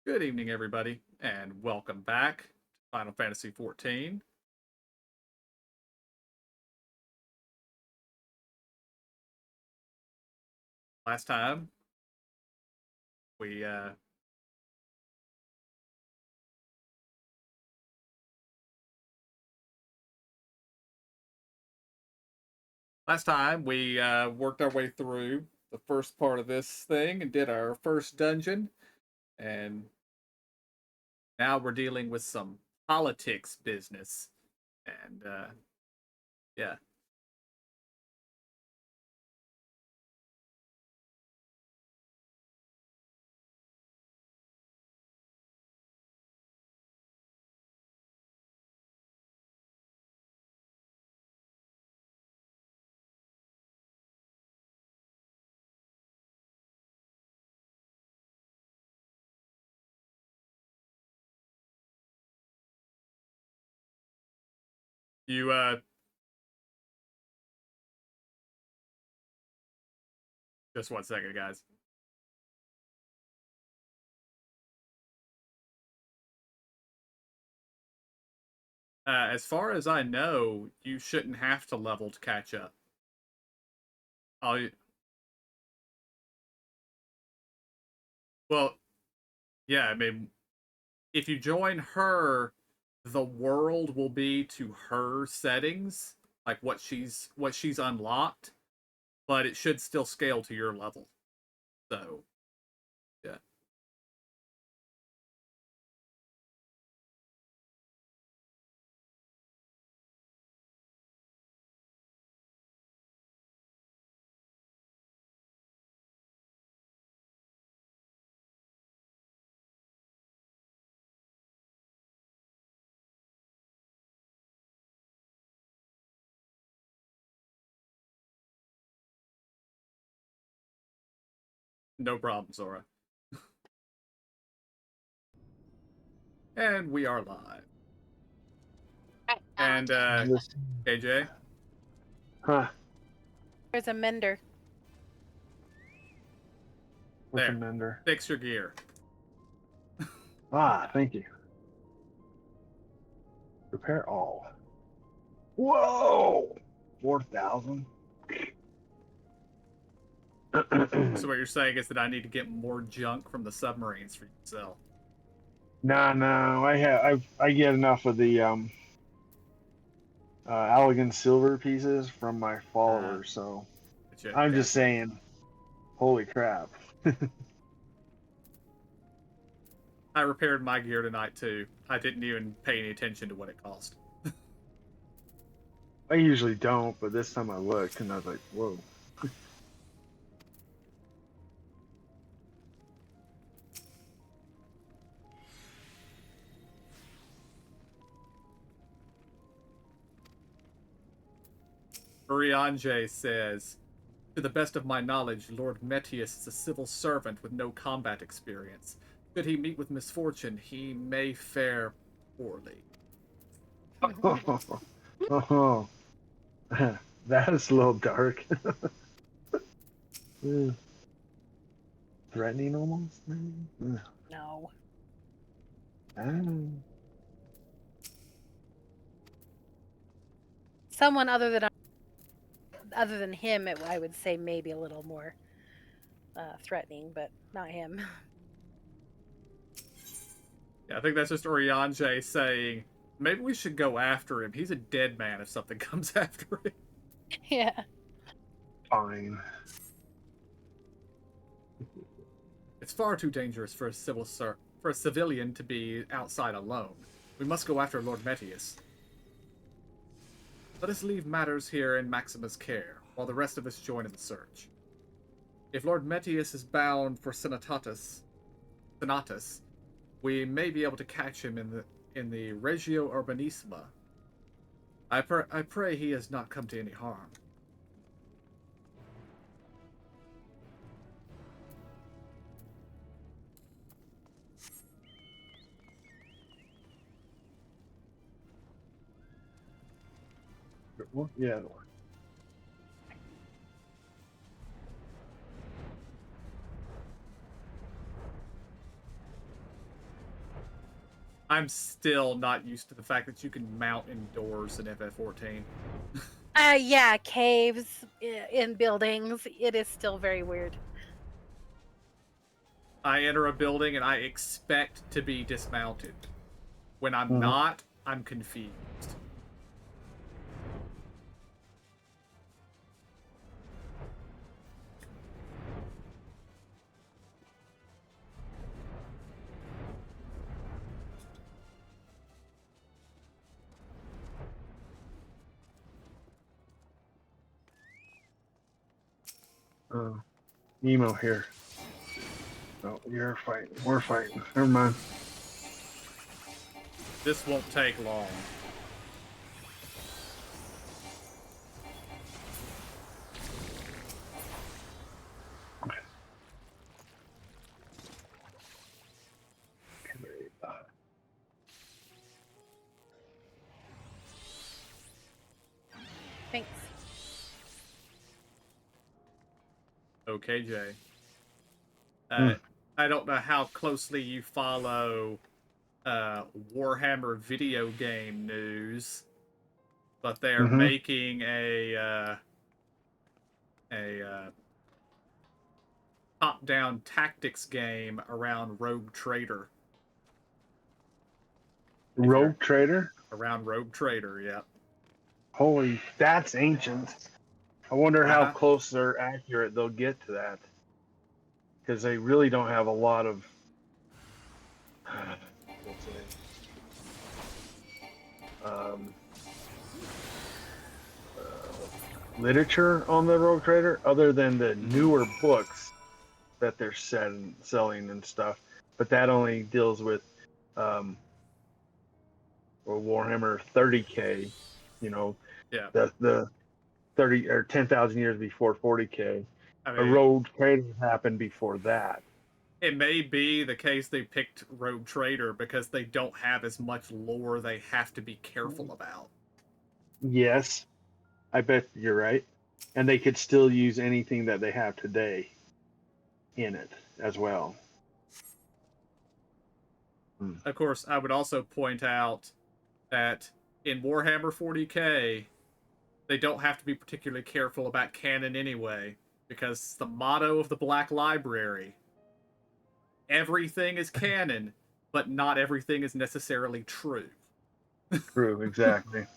Good evening, everybody, and welcome back to Final Fantasy XIV. Last time, we worked our way through the first part of this thing and did our first dungeon, and now we're dealing with some politics business. And yeah, you just 1 second, guys. As far as I know, you shouldn't have to level to catch up. I'll, well, yeah, I mean, if you join her, the world will be to her settings, like what she's unlocked, but it should still scale to your level. So yeah, no problem, Zora. And we are live. And KJ, Huh. There's a mender. there, Recommender. fix your gear. Ah, thank you. Repair all. Whoa! 4,000. So what you're saying is that I need to get more junk from the submarines for you to sell. No. I get enough of the elegant silver pieces from my followers, so I'm just saying. Holy crap! I repaired my gear tonight too. I didn't even pay any attention to what it cost. I usually don't, but this time I looked and I was like, whoa. Urianje says, to the best of my knowledge, Lord Metius is a civil servant with no combat experience. Should he meet with misfortune, he may fare poorly. Oh, that is a little dark. Threatening almost? No. Ah. Someone other than him, I would say maybe a little more threatening, but not him. Yeah, I think that's just Urianje saying, maybe we should go after him. He's a dead man if something comes after him. Yeah. Fine. It's far too dangerous for a civilian to be outside alone. We must go after Lord Metius. Let us leave matters here in Maxima's care, while the rest of us join in the search. If Lord Metius is bound for Senatus, we may be able to catch him in the Regio Urbanissima. I pray he has not come to any harm. Yeah. I'm still not used to the fact that you can mount indoors in FF14. Yeah, caves in buildings. It is still very weird. I enter a building and I expect to be dismounted. When I'm Mhm. not, I'm confused. Nemo here. Oh, you're fighting. We're fighting. Never mind. This won't take long. Thanks. Okay, Jay. I don't know how closely you follow Warhammer video game news, but they're Mm-hmm. making a top-down tactics game around Rogue Trader. Rogue Trader? Around Rogue Trader, yeah. Holy, that's ancient. I wonder how close or accurate they'll get to that. Because they really don't have a lot of literature on the Rogue Trader, other than the newer books that they're selling and stuff. But that only deals with Warhammer 30K, you know, yeah, the 30 or 10,000 years before 40K. I mean, A Rogue Trader happened before that. It may be the case they picked Rogue Trader because they don't have as much lore they have to be careful about. Yes, I bet you're right. And they could still use anything that they have today in it as well. Of course, I would also point out that in Warhammer 40K, they don't have to be particularly careful about canon anyway, because the motto of the Black Library, everything is canon, but not everything is necessarily true. True, exactly.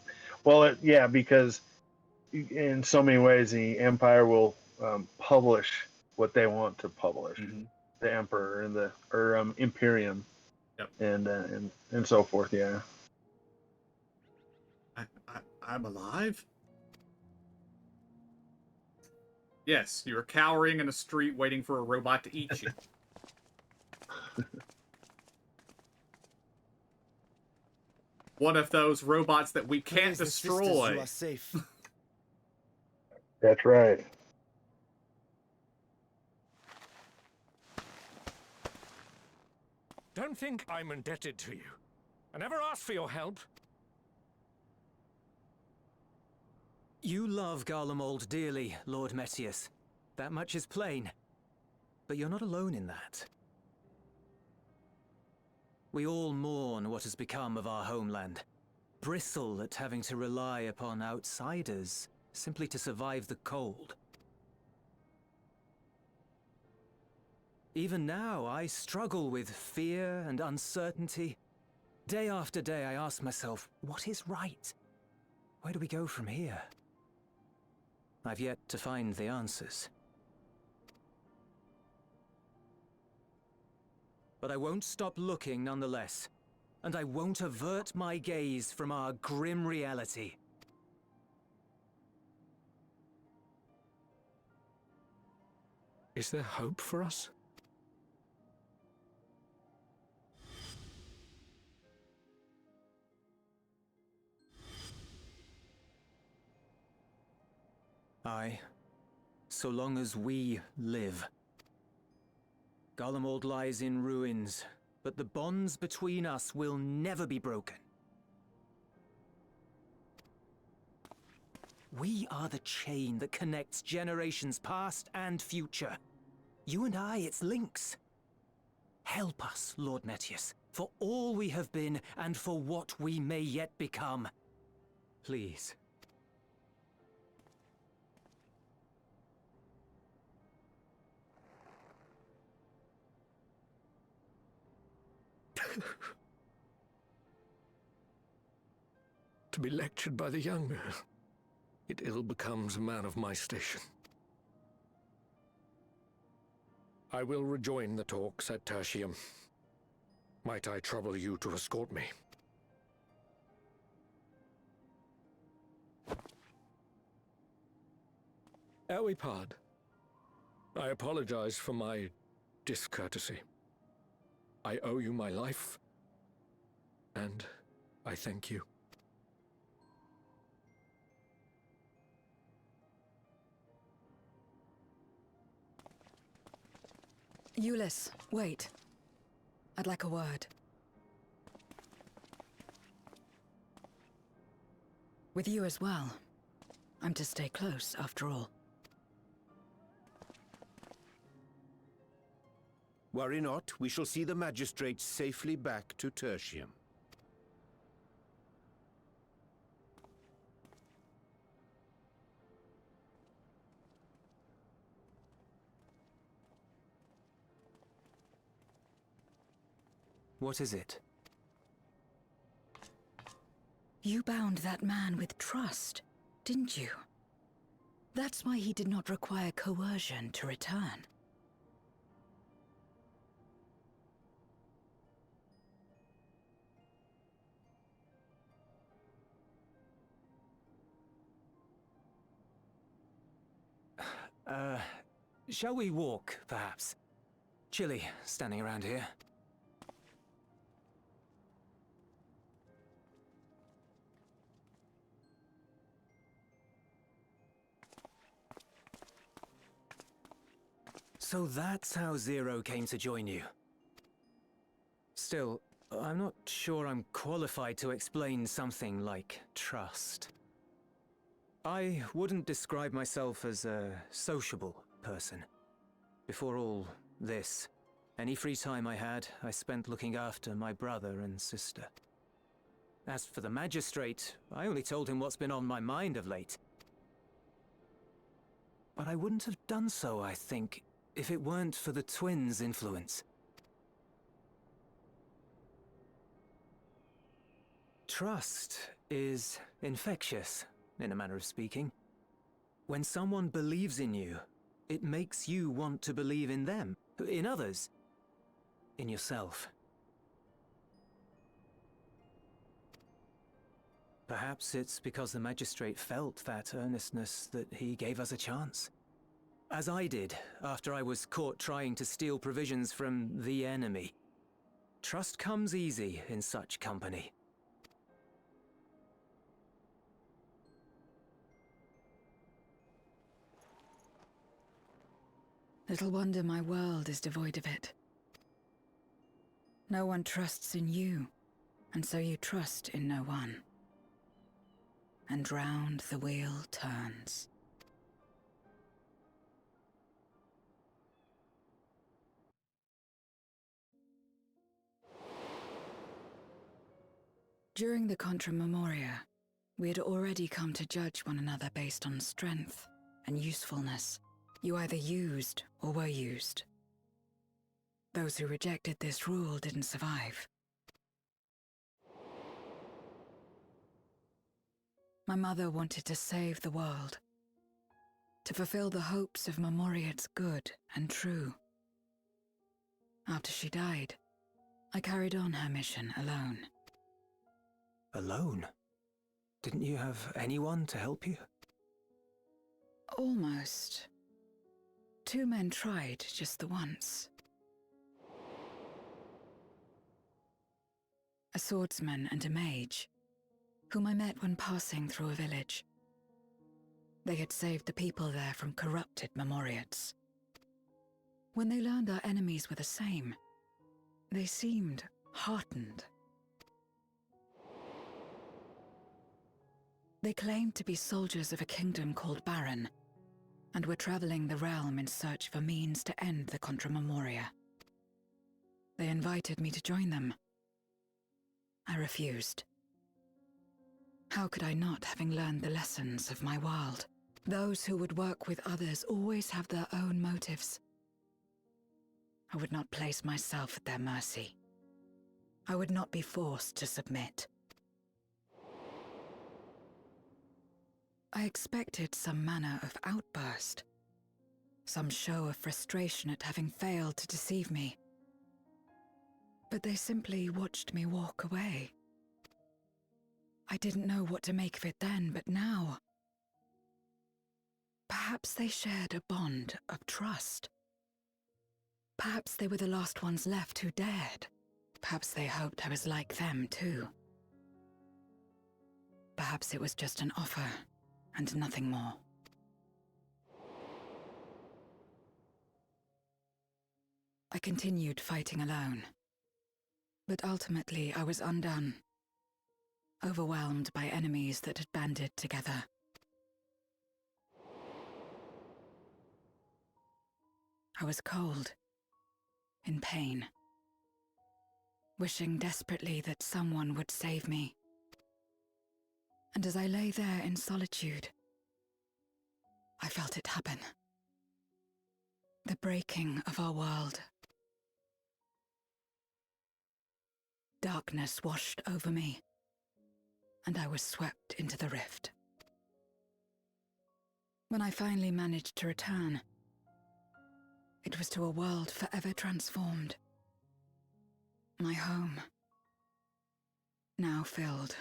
Well, yeah, because in so many ways the Empire will publish what they want to publish. Mm-hmm. The Emperor and the Imperium, yep. and so forth. Yeah. I'm alive? Yes, you're cowering in a street waiting for a robot to eat you. One of those robots that we can't destroy. You are safe. That's right. Don't think I'm indebted to you. I never asked for your help. You love Garlemald dearly, Lord Metius. That much is plain. But you're not alone in that. We all mourn what has become of our homeland. Bristle at having to rely upon outsiders simply to survive the cold. Even now, I struggle with fear and uncertainty. Day after day, I ask myself, what is right? Where do we go from here? I've yet to find the answers. But I won't stop looking nonetheless. And I won't avert my gaze from our grim reality. Is there hope for us? Aye, so long as we live. Garlemald lies in ruins, but the bonds between us will never be broken. We are the chain that connects generations past and future. You and I, it's links. Help us, Lord Metius, for all we have been and for what we may yet become. Please. To be lectured by the younger, it ill becomes a man of my station. I will rejoin the talks at Tertium. Might I trouble you to escort me? Ere we part, I apologize for my discourtesy. I owe you my life, and I thank you. Euless, wait. I'd like a word. With you as well. I'm to stay close, after all. Worry not, we shall see the magistrate safely back to Tertium. What is it? You bound that man with trust, didn't you? That's why he did not require coercion to return. Shall we walk, perhaps? Chilly, standing around here. So that's how Zero came to join you. Still, I'm not sure I'm qualified to explain something like trust. I wouldn't describe myself as a sociable person. Before all this, any free time I had, I spent looking after my brother and sister. As for the magistrate, I only told him what's been on my mind of late. But I wouldn't have done so, I think, if it weren't for the twins' influence. Trust is infectious, in a manner of speaking. When someone believes in you, it makes you want to believe in them, in others, in yourself. Perhaps it's because the magistrate felt that earnestness that he gave us a chance. As I did, after I was caught trying to steal provisions from the enemy. Trust comes easy in such company. Little wonder my world is devoid of it. No one trusts in you, and so you trust in no one. And round the wheel turns. During the Contra Memoria, we had already come to judge one another based on strength and usefulness. You either used or were used. Those who rejected this rule didn't survive. My mother wanted to save the world, to fulfill the hopes of Memoria's good and true. After she died, I carried on her mission alone. Alone? Didn't you have anyone to help you? Almost. 2 men tried just the once. A swordsman and a mage, whom I met when passing through a village. They had saved the people there from corrupted Memoriates. When they learned our enemies were the same, they seemed heartened. They claimed to be soldiers of a kingdom called Baron, and were traveling the realm in search for means to end the Contra Memoria. They invited me to join them, I refused. How could I not, having learned the lessons of my world? Those who would work with others always have their own motives. I would not place myself at their mercy. I would not be forced to submit. I expected some manner of outburst, some show of frustration at having failed to deceive me. But they simply watched me walk away. I didn't know what to make of it then, but now... Perhaps they shared a bond of trust. Perhaps they were the last ones left who dared. Perhaps they hoped I was like them too. Perhaps it was just an offer, and nothing more. I continued fighting alone. But ultimately I was undone. Overwhelmed by enemies that had banded together. I was cold, in pain, wishing desperately that someone would save me. And as I lay there in solitude, I felt it happen. The breaking of our world. Darkness washed over me, and I was swept into the rift. When I finally managed to return, it was to a world forever transformed. My home, now filled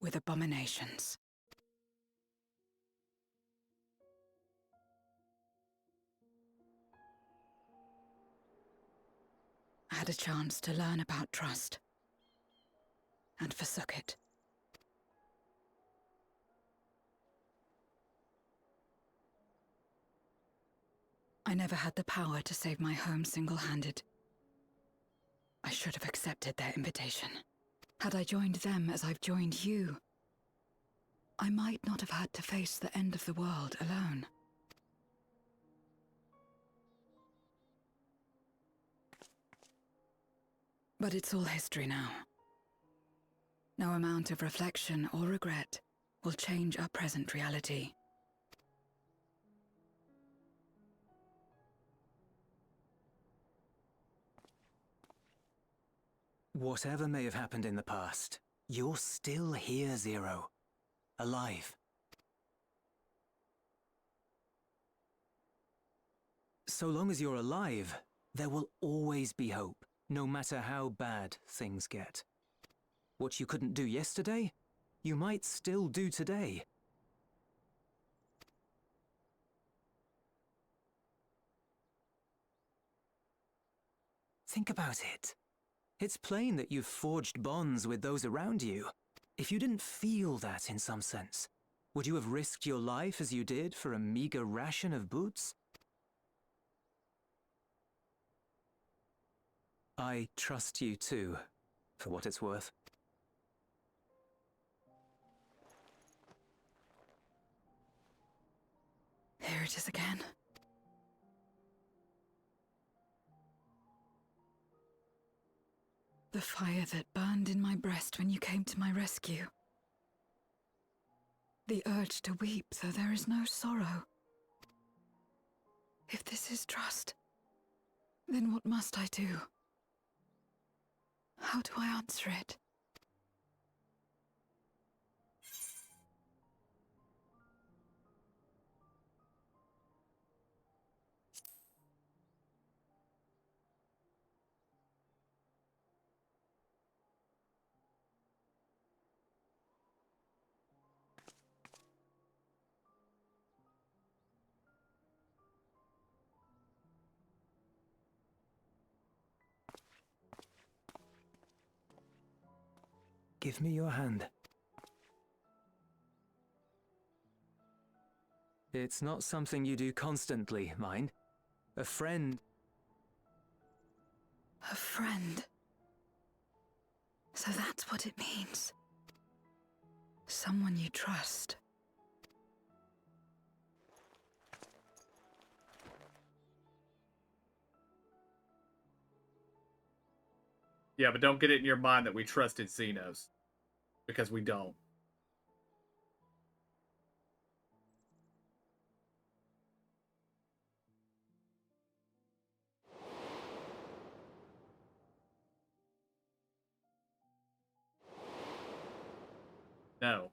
with abominations. I had a chance to learn about trust, and forsook it. I never had the power to save my home single-handed. I should have accepted their invitation. Had I joined them as I've joined you, I might not have had to face the end of the world alone. But it's all history now. No amount of reflection or regret will change our present reality. Whatever may have happened in the past, you're still here, Zero. Alive. So long as you're alive, there will always be hope, no matter how bad things get. What you couldn't do yesterday, you might still do today. Think about it. It's plain that you've forged bonds with those around you. If you didn't feel that in some sense, would you have risked your life as you did for a meager ration of boots? I trust you too, for what it's worth. Here it is again. The fire that burned in my breast when you came to my rescue. The urge to weep, though there is no sorrow. If this is trust, then what must I do? How do I answer it? Give me your hand. It's not something you do constantly, mind. A friend... A friend. So that's what it means. Someone you trust. Yeah, but don't get it in your mind that we trusted Xenos. because we don't. No.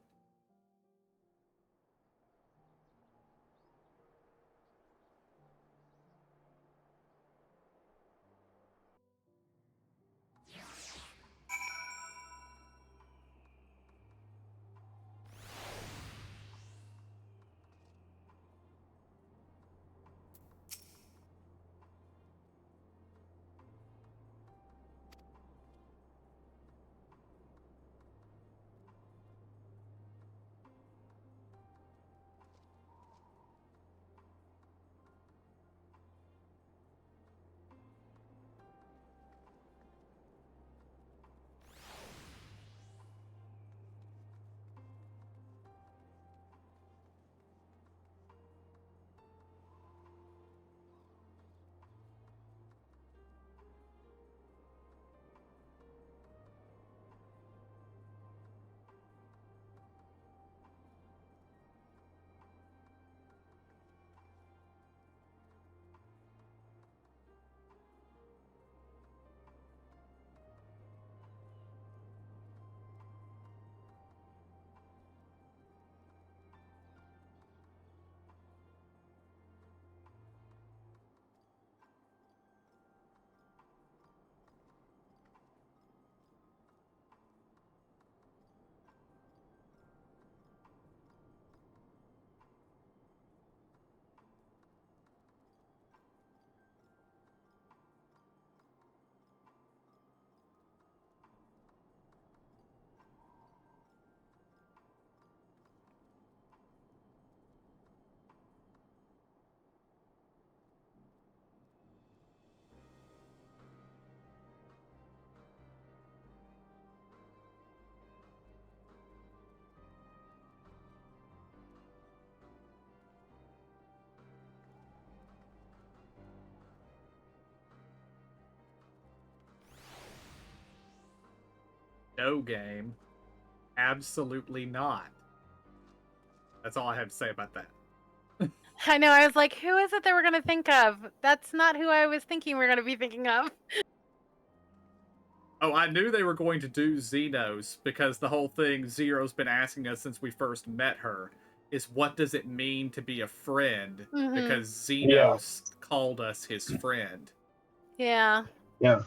No game. Absolutely not. That's all I have to say about that. I know. I was like, who is it that we're gonna think of? That's not who I was thinking we're gonna be thinking of. Oh, I knew they were going to do Xenos because the whole thing Zero's been asking us since we first met her is what does it mean to be a friend? Mhm. Because Xenos called us his friend. Yeah. Yeah.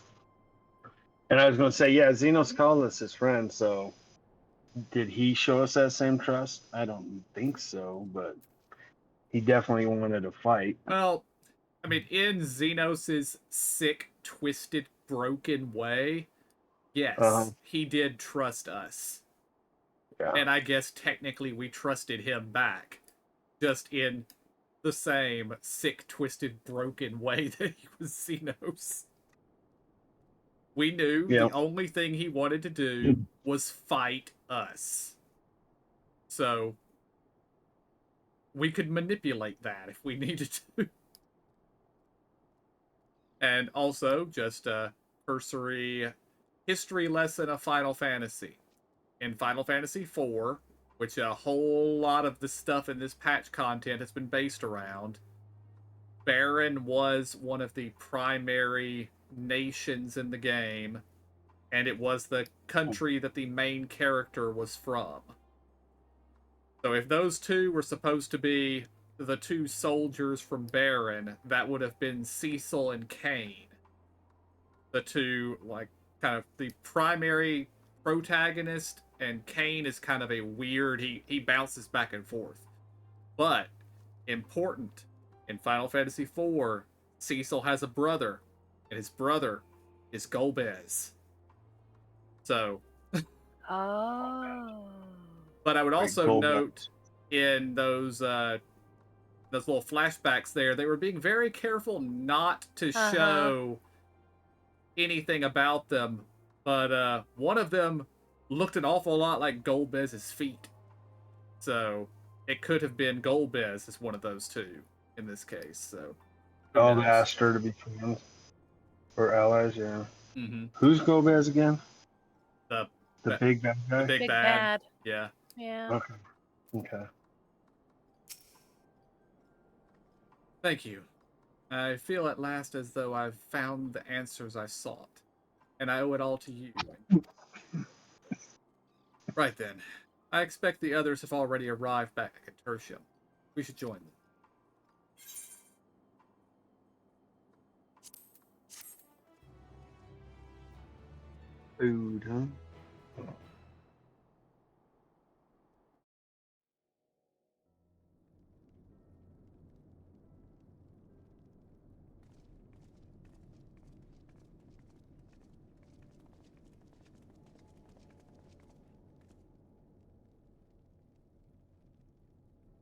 And I was going to say, yeah, Xenos called us his friend, so did he show us that same trust? I don't think so, but he definitely wanted to fight. Well, I mean, in Xenos's sick, twisted, broken way, yes, he did trust us. Yeah. And I guess technically we trusted him back. Just in the same sick, twisted, broken way that he was Xenos. We knew Yeah. the only thing he wanted to do was fight us. So we could manipulate that if we needed to. And also, just a cursory history lesson of Final Fantasy. In Final Fantasy IV, which a whole lot of the stuff in this patch content has been based around, Baron was one of the primary nations in the game, and it was the country that the main character was from. So if those two were supposed to be the two soldiers from Baron, that would have been Cecil and Kain. The two, like, kind of the primary protagonist, and Kain is kind of a weird, he bounces back and forth. But, important, in Final Fantasy IV, Cecil has a brother, and his brother is Golbez. So, Oh. but I would also Golbez. note in those little flashbacks there, they were being very careful not to show anything about them, but one of them looked an awful lot like Golbez's feet. So it could have been Golbez as one of those two in this case. So Oh, they asked her to be friends or allies, yeah. Mm-hmm. Who's Golbez again? The The big bad guy? The big Big bad. bad. Yeah. Yeah. Okay. Okay. Thank you. I feel at last as though I've found the answers I sought, and I owe it all to you. Right then. I expect the others have already arrived back at Tertium. We should join them. Food, huh?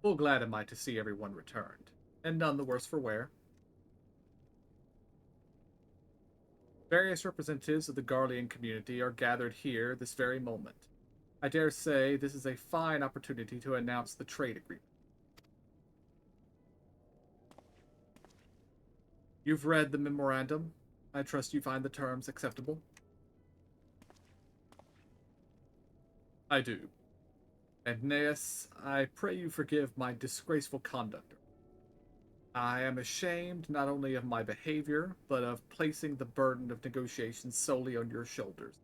Full glad am I to see everyone returned, and none the worse for wear. Various representatives of the Garlean community are gathered here this very moment. I dare say this is a fine opportunity to announce the trade agreement. You've read the memorandum. I trust you find the terms acceptable. I do. And Neas, I pray you forgive my disgraceful conduct. I am ashamed not only of my behavior, but of placing the burden of negotiations solely on your shoulders.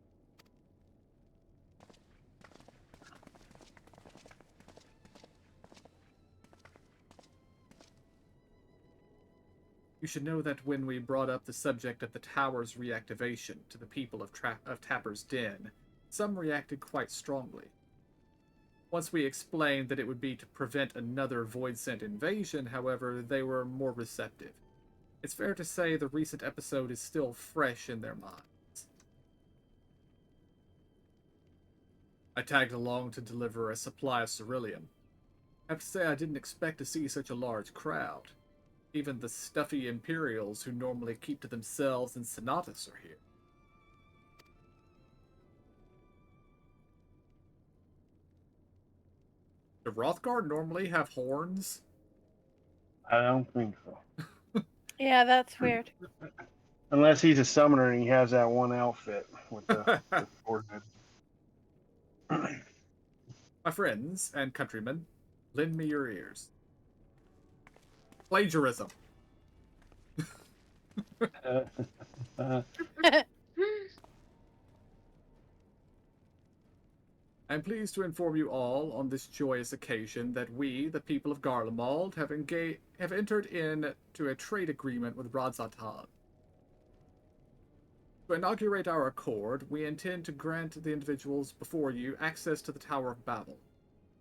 You should know that when we brought up the subject of the tower's reactivation to the people of Tapper's Den, some reacted quite strongly. Once we explained that it would be to prevent another Voidsent invasion, however, they were more receptive. It's fair to say the recent episode is still fresh in their minds. I tagged along to deliver a supply of ceruleum. I have to say I didn't expect to see such a large crowd. Even the stuffy Imperials who normally keep to themselves and Senatus are here. Do Rothgar normally have horns? I don't think so. Yeah, that's weird. Unless he's a summoner and he has that one outfit with the forehead. My friends and countrymen, lend me your ears. Plagiarism. I am pleased to inform you all on this joyous occasion that we, the people of Garlemald, have entered into a trade agreement with Radzatan. To inaugurate our accord, we intend to grant the individuals before you access to the Tower of Babel.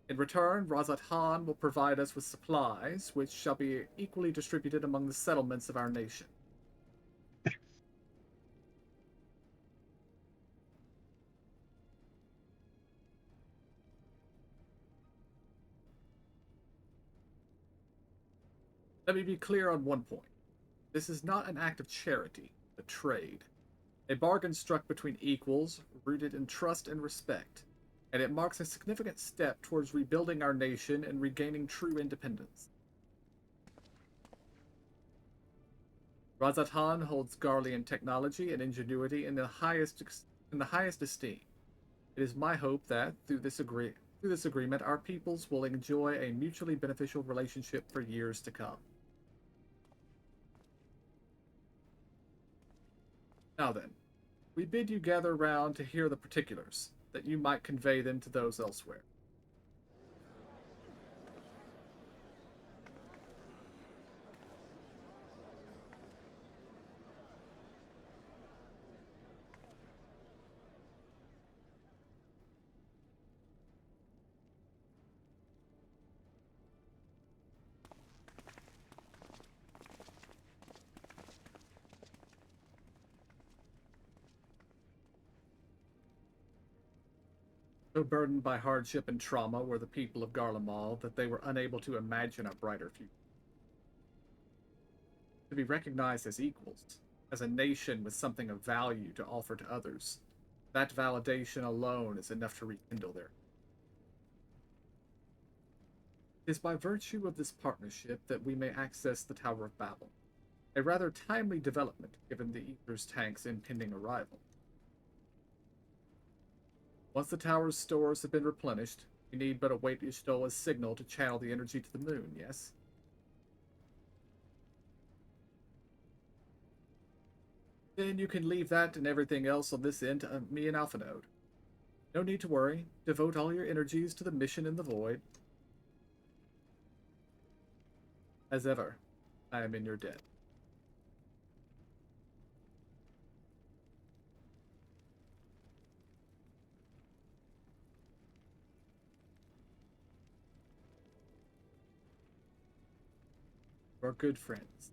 In return, Radzatan will provide us with supplies, which shall be equally distributed among the settlements of our nation. Let me be clear on one point. This is not an act of charity, but trade. A bargain struck between equals, rooted in trust and respect, and it marks a significant step towards rebuilding our nation and regaining true independence. Radzatan holds Garlean technology and ingenuity in the highest esteem. It is my hope that, through this agreement, our peoples will enjoy a mutually beneficial relationship for years to come. Now then, we bid you gather round to hear the particulars, that you might convey them to those elsewhere. So burdened by hardship and trauma were the people of Garlemald that they were unable to imagine a brighter future. To be recognized as equals, as a nation with something of value to offer to others, that validation alone is enough to rekindle their. It is by virtue of this partnership that we may access the Tower of Babel, a rather timely development given the Aether's tank's impending arrival. Once the tower's stores have been replenished, you need but await Ishtola's signal to channel the energy to the moon, yes? Then you can leave that and everything else on this end to me and Alpha Node. No need to worry. Devote all your energies to the mission in the void. As ever, I am in your debt. We're good friends.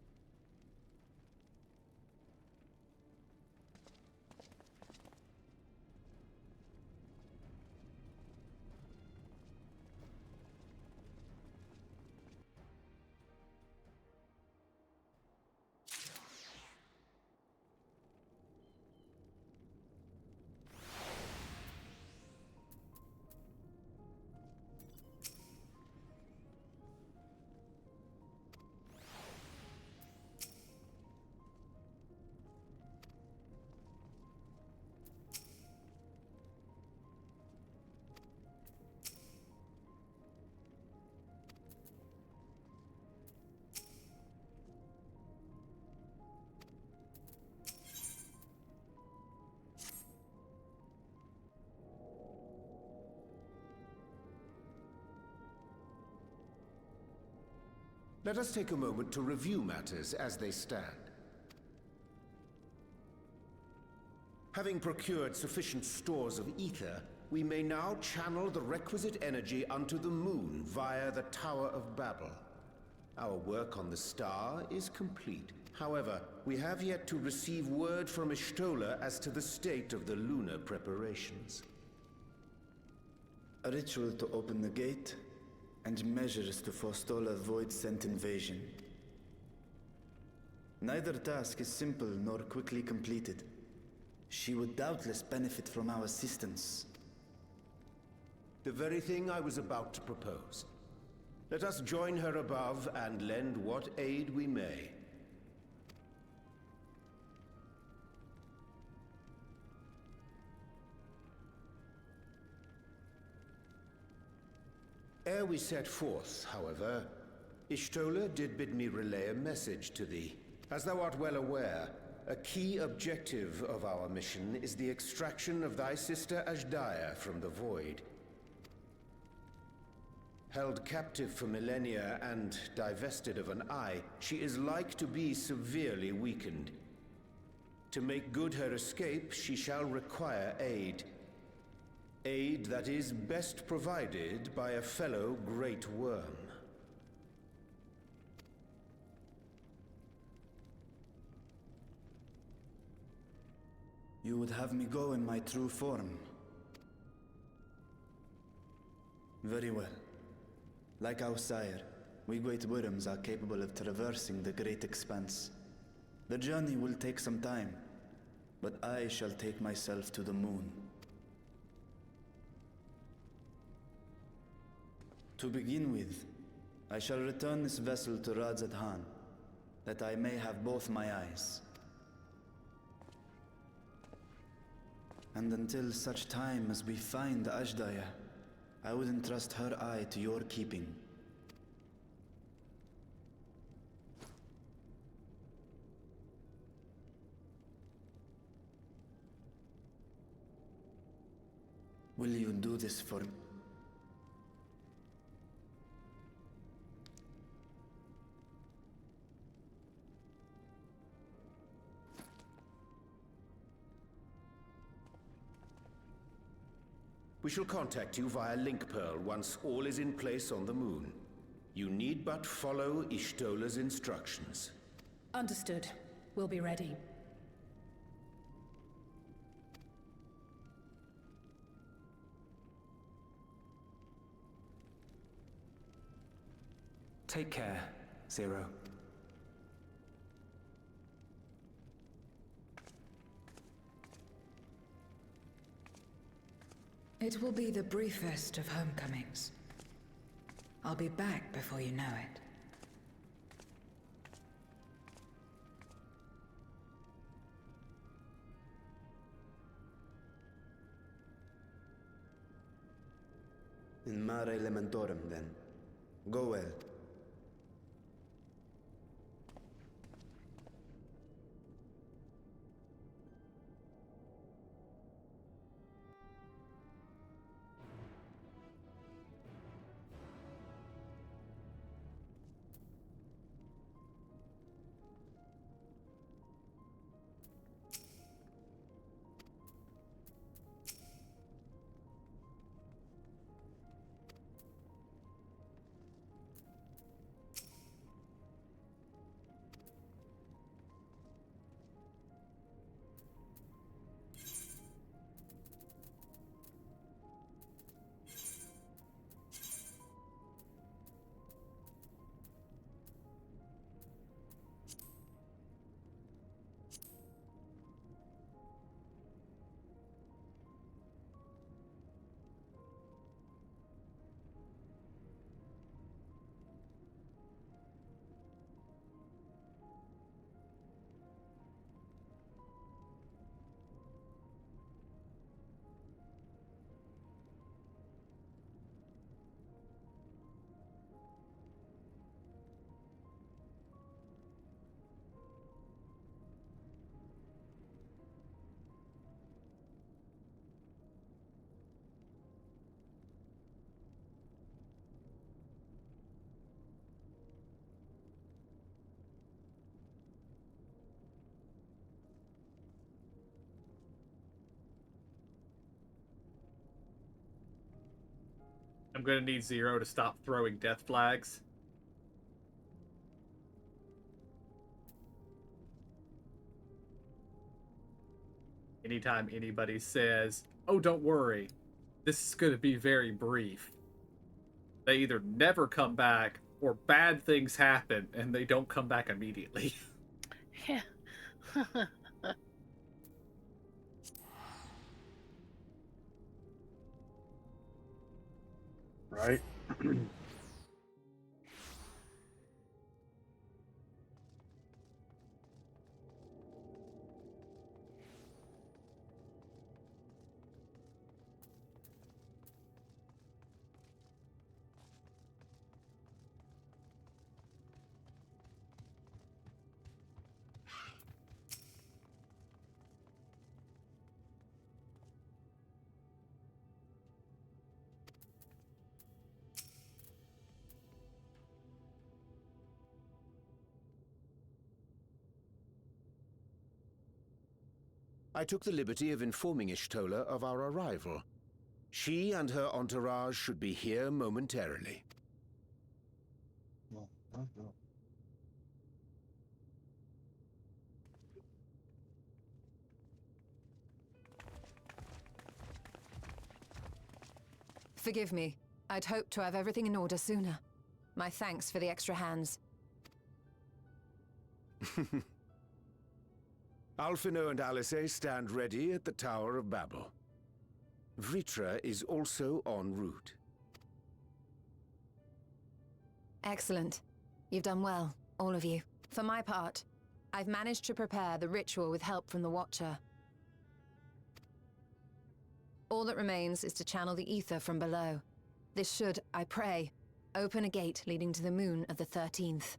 Let us take a moment to review matters as they stand. Having procured sufficient stores of ether, we may now channel the requisite energy unto the moon via the Tower of Babel. Our work on the star is complete. However, we have yet to receive word from Ishtola as to the state of the lunar preparations. A ritual to open the gate, and measures to forestall a void-sent invasion. Neither task is simple nor quickly completed. She would doubtless benefit from our assistance. The very thing I was about to propose. Let us join her above and lend what aid we may. Ere we set forth, however, Ishtola did bid me relay a message to thee. As thou art well aware, a key objective of our mission is the extraction of thy sister Ashdaya from the Void. Held captive for millennia and divested of an eye, she is like to be severely weakened. To make good her escape, she shall require aid. Aid that is best provided by a fellow Great Worm. You would have me go in my true form. Very well. Like our sire, we Great Worms are capable of traversing the great expanse. The journey will take some time, but I shall take myself to the moon. To begin with, I shall return this vessel to Radzadhan, that I may have both my eyes. And until such time as we find Ashdaya, I would entrust her eye to your keeping. Will you do this for me? We shall contact you via Link Pearl once all is in place on the moon. You need but follow Ishtola's instructions. Understood. We'll be ready. Take care, Zero. It will be the briefest of homecomings. I'll be back before you know it. In mare elementorum, then. Go well. I'm gonna need Zero to stop throwing death flags. Anytime anybody says, "Oh, don't worry, this is gonna be very brief," they either never come back or bad things happen and they don't come back immediately. Yeah. Right? I took the liberty of informing Ishtola of our arrival. She and her entourage should be here momentarily. Forgive me. I'd hoped to have everything in order sooner. My thanks for the extra hands. Alphino and Alice stand ready at the Tower of Babel. Vritra is also en route. Excellent. You've done well, all of you. For my part, I've managed to prepare the ritual with help from the Watcher. All that remains is to channel the ether from below. This should, I pray, open a gate leading to the moon of the 13th.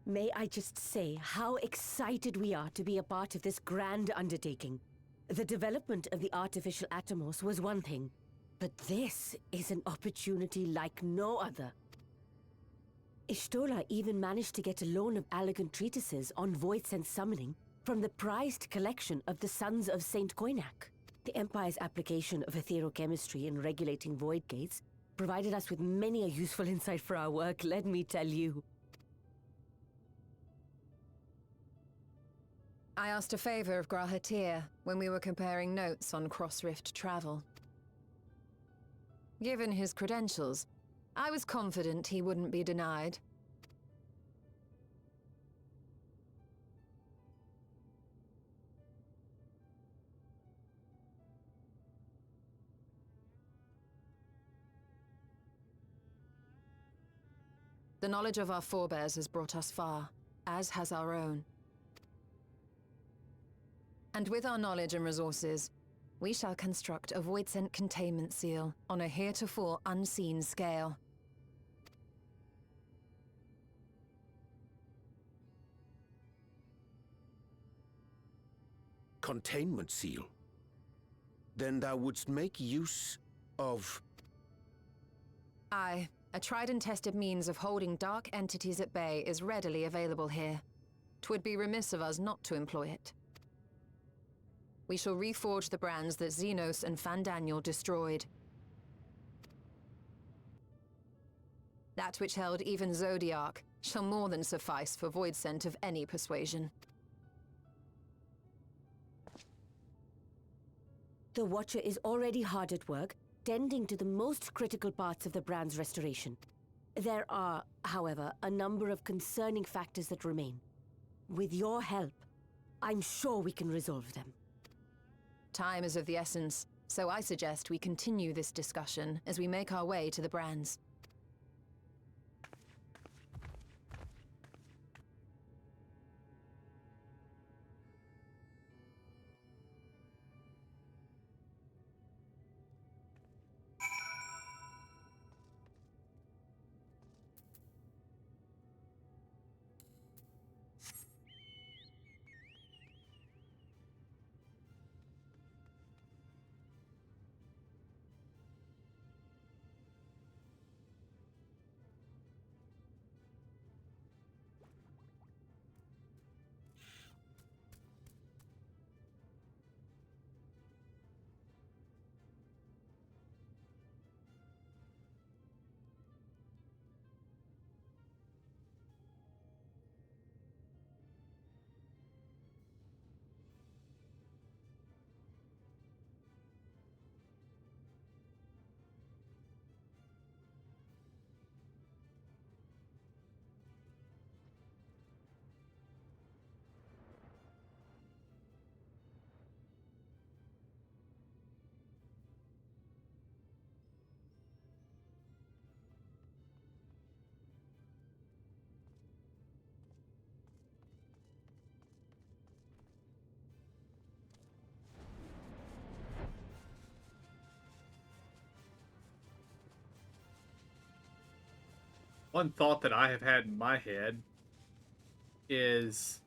May I just say how excited we are to be a part of this grand undertaking. The development of the artificial Atomos was one thing, but this is an opportunity like no other. Ishtola even managed to get a loan of elegant treatises on void sense summoning from the prized collection of the Sons of Saint Koinak. The Empire's application of etherochemistry in regulating void gates provided us with many a useful insight for our work, let me tell you. I asked a favor of Grahatir when we were comparing notes on cross-rift travel. Given his credentials, I was confident he wouldn't be denied. The knowledge of our forebears has brought us far, as has our own. And with our knowledge and resources, We shall construct a void-sent containment seal on a heretofore unseen scale. Containment seal? Then thou wouldst make use of... Aye, a tried and tested means of holding dark entities at bay is readily available here. 'Twould be remiss of us not to employ it. We shall reforge the brands that Xenos and Fandaniel destroyed. That which held even Zodiark shall more than suffice for void scent of any persuasion. The Watcher is already hard at work, tending to the most critical parts of the brand's restoration. There are, however, a number of concerning factors that remain. With your help, I'm sure we can resolve them. Time is of the essence, so I suggest we continue this discussion as we make our way to the brands. One thought that I have had in my head is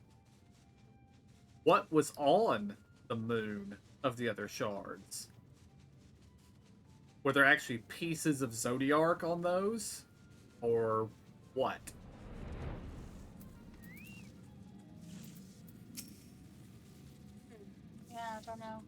what was on the moon of the other shards? Were there actually pieces of Zodiark on those? Or what? Yeah, I don't know.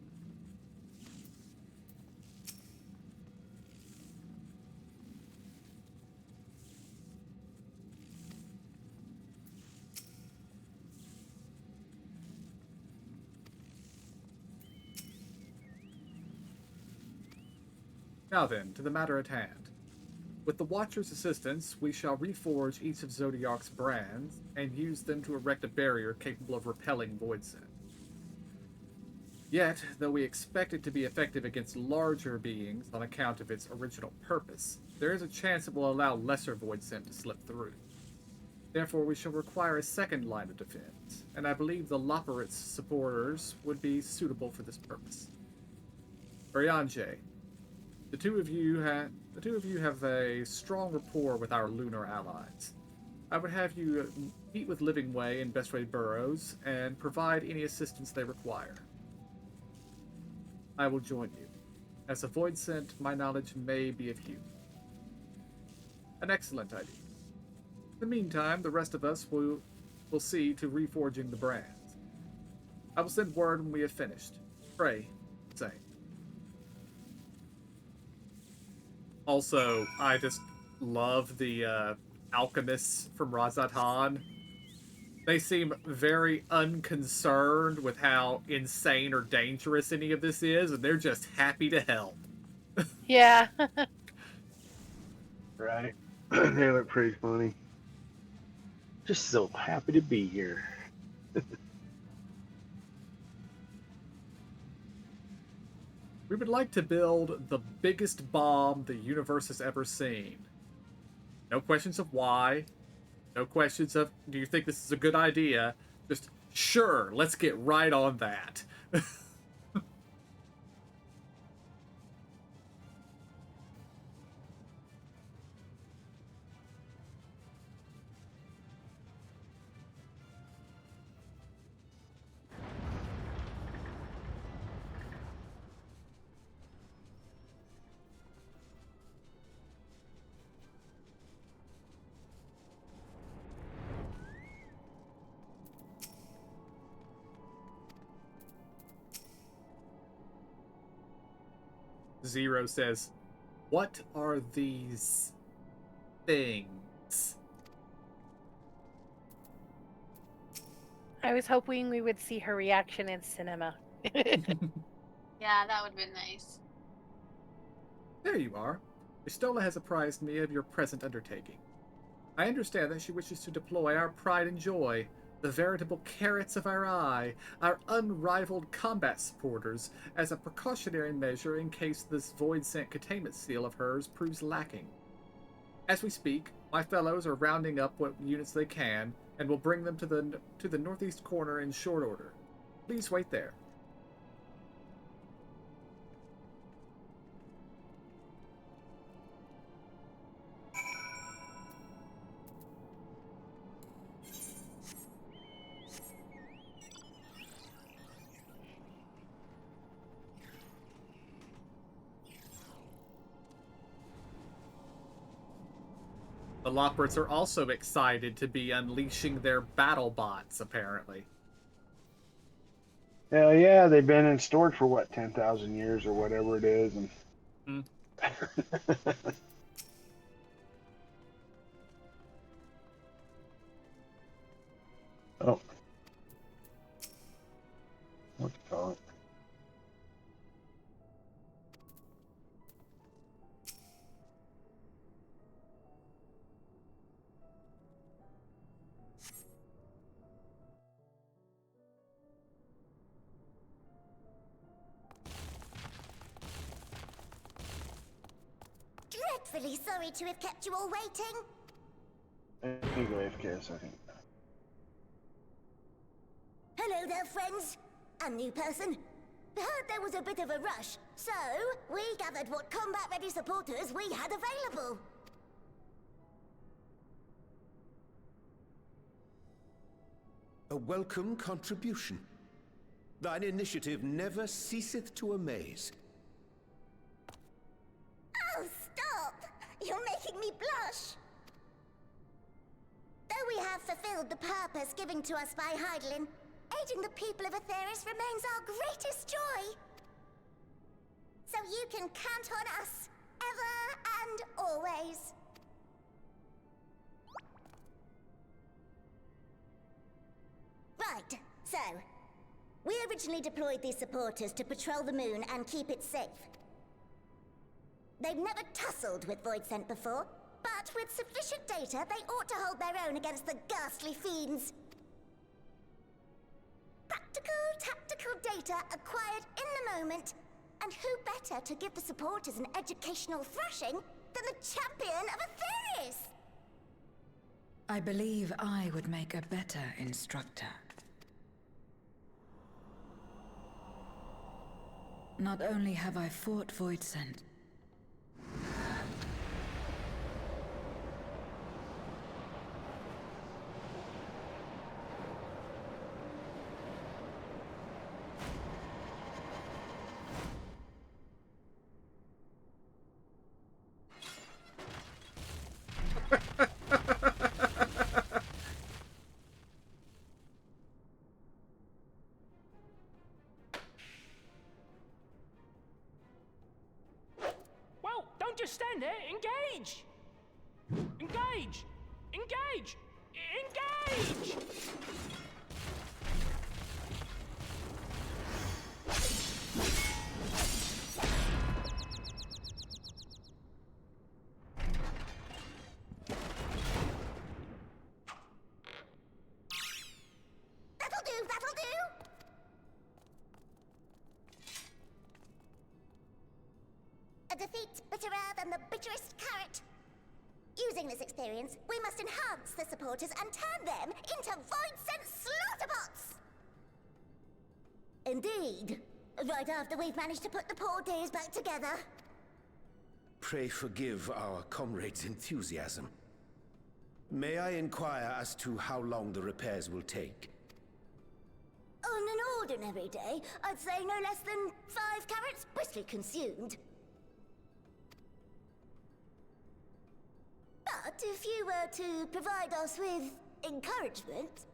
Now then, to the matter at hand. With the Watcher's assistance, we shall reforge each of Zodiark's brands and use them to erect a barrier capable of repelling void scent. Yet, though we expect it to be effective against larger beings on account of its original purpose, there is a chance it will allow lesser void scent to slip through. Therefore, we shall require a second line of defense, and I believe the Loporrit's supporters would be suitable for this purpose. Urianger, the two of you have a strong rapport with our lunar allies. I would have you meet with Livingway and Bestway Burrows and provide any assistance they require. I will join you. As a void scent, my knowledge may be of you. An excellent idea. In the meantime, the rest of us will see to reforging the brands. I will send word when we have finished. Pray, say. Also, I just love the alchemists from Razat Han. They seem very unconcerned with how insane or dangerous any of this is, and they're just happy to help. Yeah. Right. They look pretty funny. Just so happy to be here. We would like to build the biggest bomb the universe has ever seen. No questions of why. No questions of, do you think this is a good idea? Just, sure, let's get right on that. Zero says, "What are these things?" I was hoping we would see her reaction in cinema. Yeah, that would be nice. There you are. Istola has apprised me of your present undertaking. I understand that she wishes to deploy our pride and joy, the veritable carrots of our eye, our unrivaled combat supporters, as a precautionary measure in case this void-sent containment seal of hers proves lacking. As we speak, my fellows are rounding up what units they can, and will bring them to the northeast corner in short order. Please wait there. The Loporits are also excited to be unleashing their battle bots, apparently. Hell yeah, they've been in storage for what, 10,000 years or whatever it is, and oh, what do you call it? Dreadfully sorry to have kept you all waiting. Let me go AFK a second. Hello there, friends. A new person. Heard there was a bit of a rush, so we gathered what combat-ready supporters we had available. A welcome contribution. Thine initiative never ceaseth to amaze. Oh, stop! You're making me blush! Though we have fulfilled the purpose given to us by Heidelin, aiding the people of Aetheris remains our greatest joy. So you can count on us, ever and always. Right, so, we originally deployed these supporters to patrol the moon and keep it safe. They've never tussled with Voidsent before, but with sufficient data, they ought to hold their own against the ghastly fiends. Practical, tactical data acquired in the moment, and who better to give the supporters an educational thrashing than the champion of Aetheris? I believe I would make a better instructor. Not only have I fought Voidsent, Well, don't just stand there. Engage! Engage! Engage! Engage! That'll do, that'll do! A defeat bitterer than the bitterest carrot. Using this experience, we must enhance the supporters and turn them into Voidsent slaughterbots! Indeed. Right after we've managed to put the poor dears back together. Pray forgive our comrade's enthusiasm. May I inquire as to how long the repairs will take? On an ordinary day, I'd say no less than 5 carrots briskly consumed. But if you were to provide us with encouragement,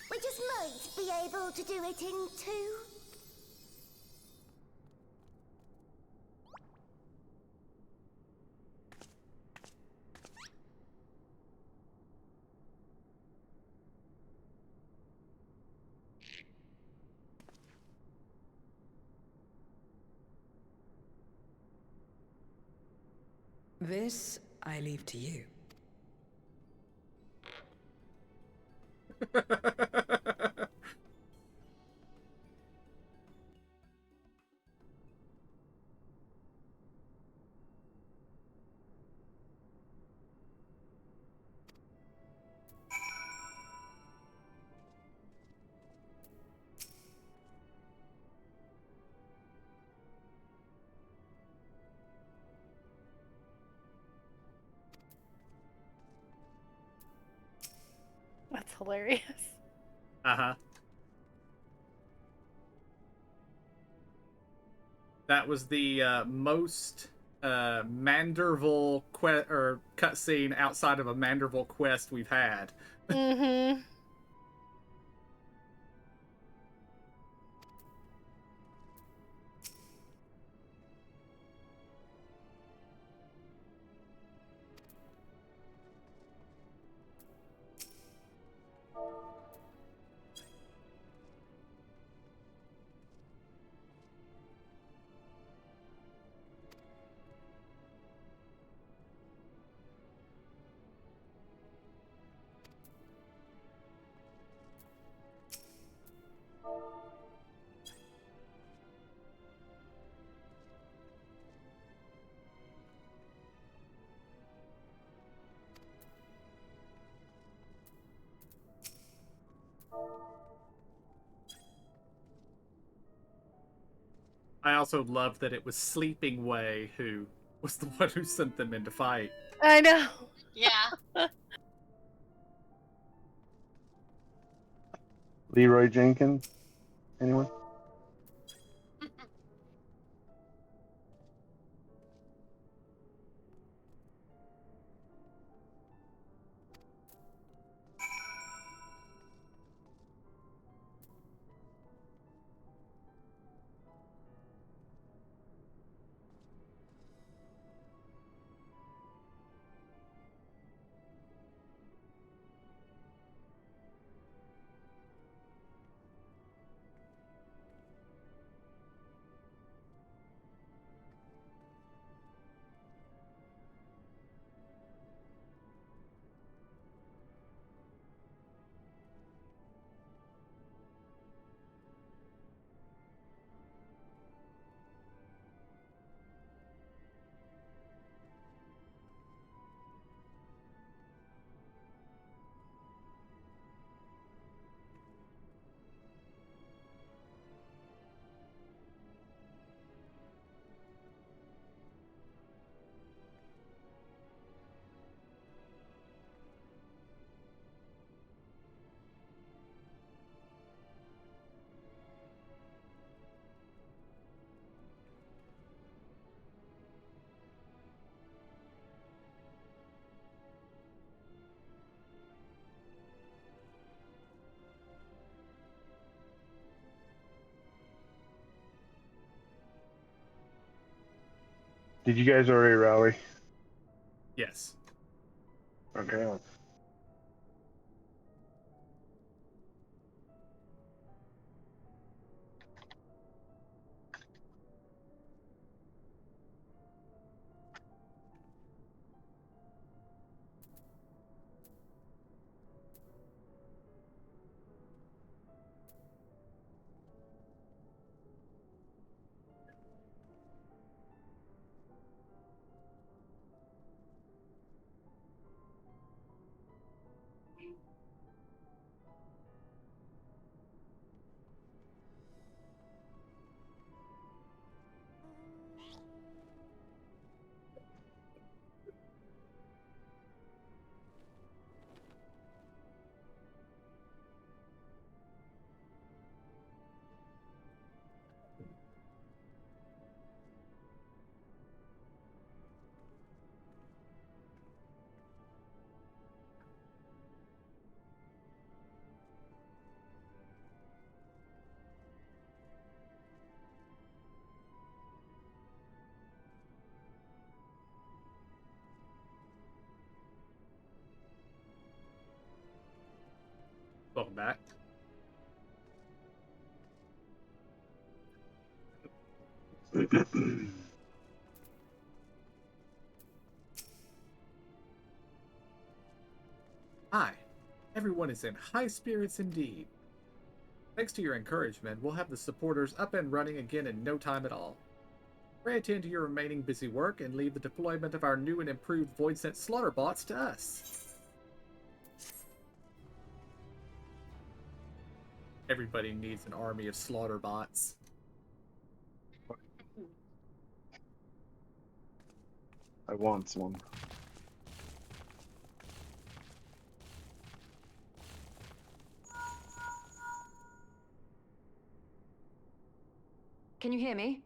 we just might be able to do it in 2, This I leave to you. That's hilarious. Uh-huh. That was the most Manderville cutscene outside of a Manderville quest we've had. Mm-hmm. I also loved that it was Sleeping Way who was the one who sent them into fight. I know. Yeah. Leroy Jenkins? Anyone? Did you guys already rally? Yes. Okay. Welcome back. Everyone is in high spirits indeed. Thanks to your encouragement, we'll have the supporters up and running again in no time at all. Pray attend to your remaining busy work and leave the deployment of our new and improved Void-Sent slaughter bots to us. Everybody needs an army of slaughter bots. I want one. Can you hear me?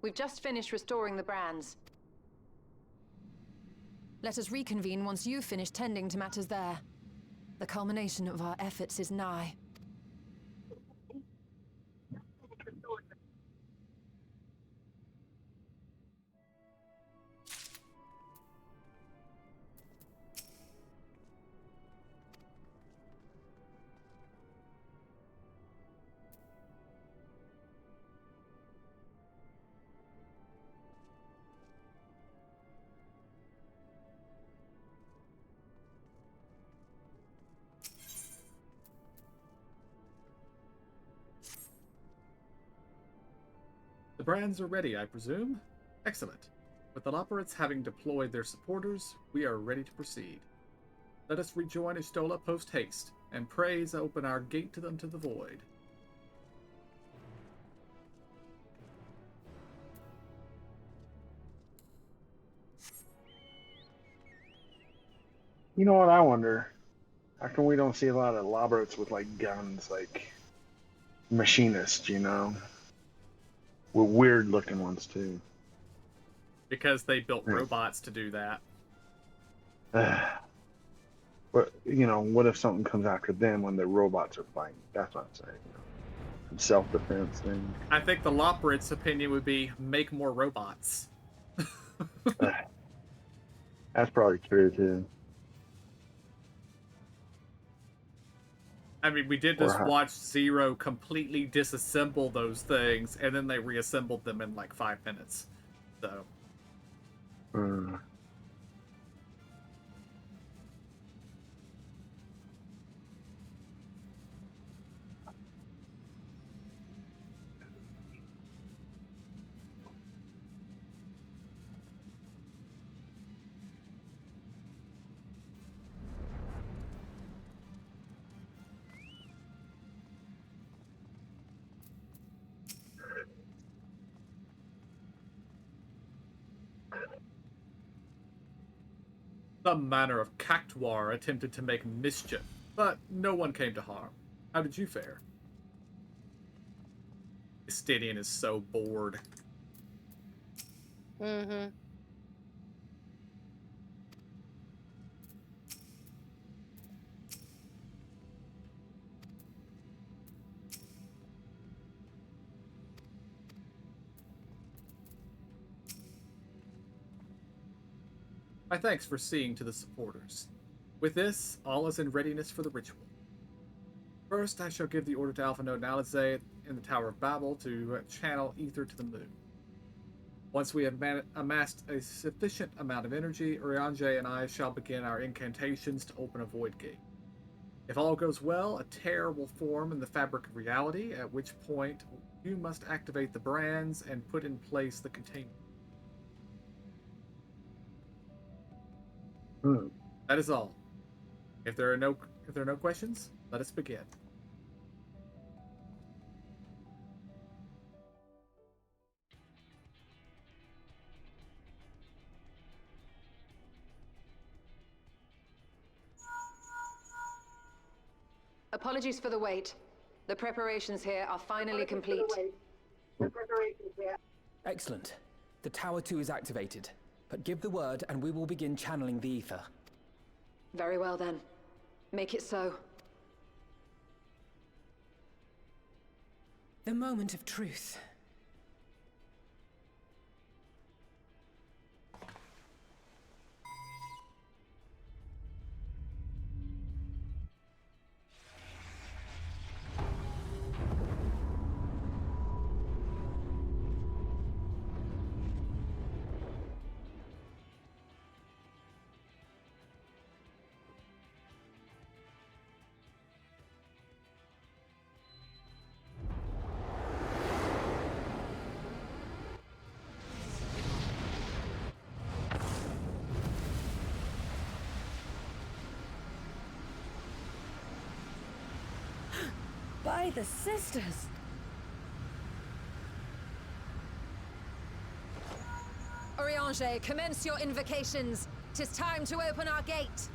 We've just finished restoring the brands. Let us reconvene once you've finished tending to matters there. The culmination of our efforts is nigh. The brands are ready, I presume? Excellent. With the Loporrits having deployed their supporters, we are ready to proceed. Let us rejoin Istola post-haste, and praise open our gate to them to the void. You know what I wonder? How come we don't see a lot of Loporrits with like guns, like machinists, you know? With weird looking ones too. Because they built robots to do that. But, you know, what if something comes after them when the robots are fighting? That's what I'm saying. You know? Some self-defense thing. I think the Loporrits' opinion would be, make more robots. That's probably true too. I mean, we did just watch Zero completely disassemble those things, and then they reassembled them in like 5 minutes. So. Some manner of cactuar attempted to make mischief, but no one came to harm. How did you fare? Stadion is so bored. Mm-hmm. My thanks for seeing to the supporters. With this, all is in readiness for the ritual. First, I shall give the order to Alpha Node Nalize in the Tower of Babel to channel ether to the moon. Once we have amassed a sufficient amount of energy, Urianger and I shall begin our incantations to open a void gate. If all goes well, a tear will form in the fabric of reality, at which point you must activate the brands and put in place the containment. That is all. If there are no questions, let us begin. Apologies for the wait. The preparations here are finally complete. Excellent. The Tower 2 is activated. But give the word and we will begin channeling the ether. Very well then. Make it so. The moment of truth. By the sisters! Oriange, commence your invocations. 'Tis time to open our gate.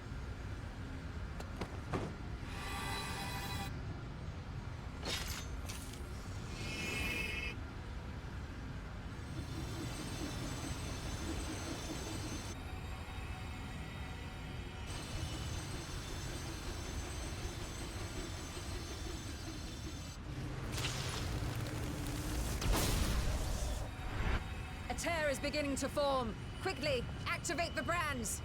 A tear is beginning to form. Quickly, activate the brands.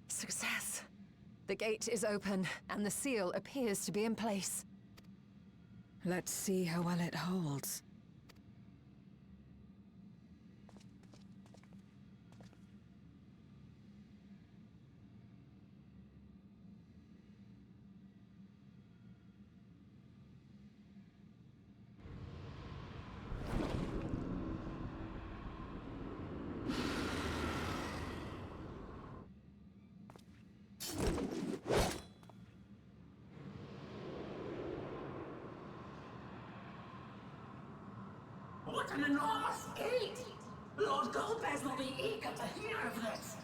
Success. The gate is open, and the seal appears to be in place. Let's see how well it holds. What an enormous gate! Lord Golbez will be eager to hear of this.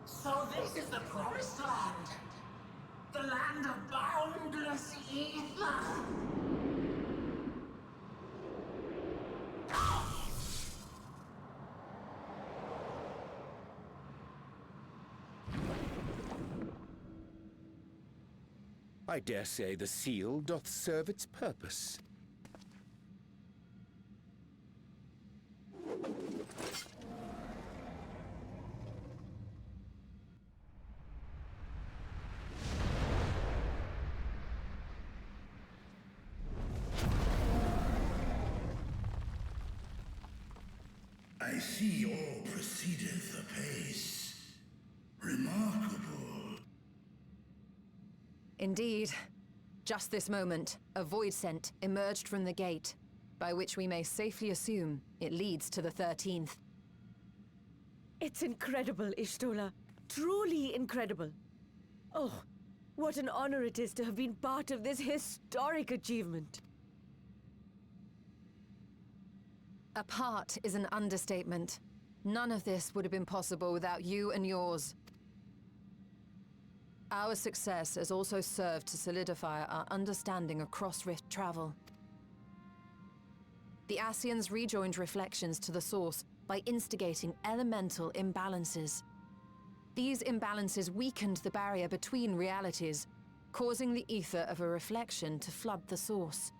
So this is the promised land. The land of boundless ether. I dare say the seal doth serve its purpose. I see all proceedeth apace. Remarkable. Indeed. Just this moment, a void scent emerged from the gate, by which we may safely assume it leads to the 13th. It's incredible, Ishtola. Truly incredible. Oh, what an honor it is to have been part of this historic achievement. A part is an understatement. None of this would have been possible without you and yours. Our success has also served to solidify our understanding of cross-rift travel. The Ascians rejoined reflections to the source by instigating elemental imbalances. These imbalances weakened the barrier between realities, causing the ether of a reflection to flood the source.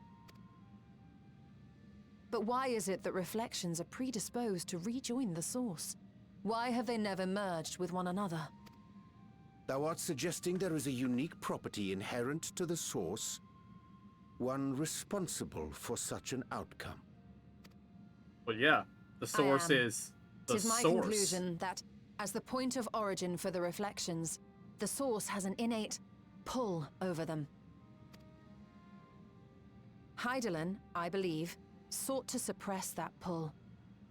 But why is it that reflections are predisposed to rejoin the source? Why have they never merged with one another? Thou art suggesting there is a unique property inherent to the source, one responsible for such an outcome. Well, yeah, the source is the It is my source. conclusion that, as the point of origin for the reflections, the source has an innate pull over them. Hydaelyn, I believe, sought to suppress that pull,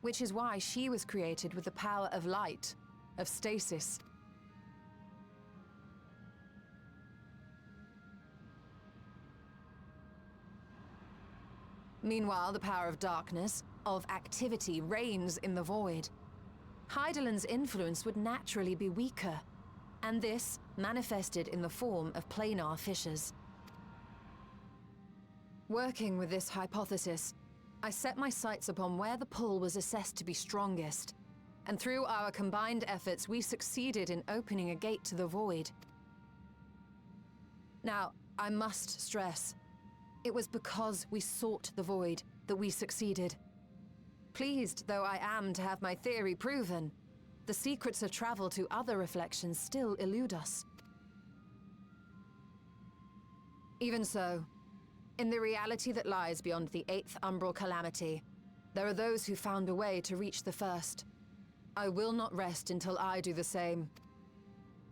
which is why she was created with the power of light, of stasis. Meanwhile, the power of darkness, of activity, reigns in the void. Hydaelyn's influence would naturally be weaker, and this manifested in the form of planar fissures. Working with this hypothesis, I set my sights upon where the pull was assessed to be strongest, and through our combined efforts, we succeeded in opening a gate to the void. Now, I must stress, it was because we sought the void that we succeeded. Pleased though I am to have my theory proven, the secrets of travel to other reflections still elude us. Even so, in the reality that lies beyond the 8th umbral calamity, there are those who found a way to reach the first. I will not rest until I do the same.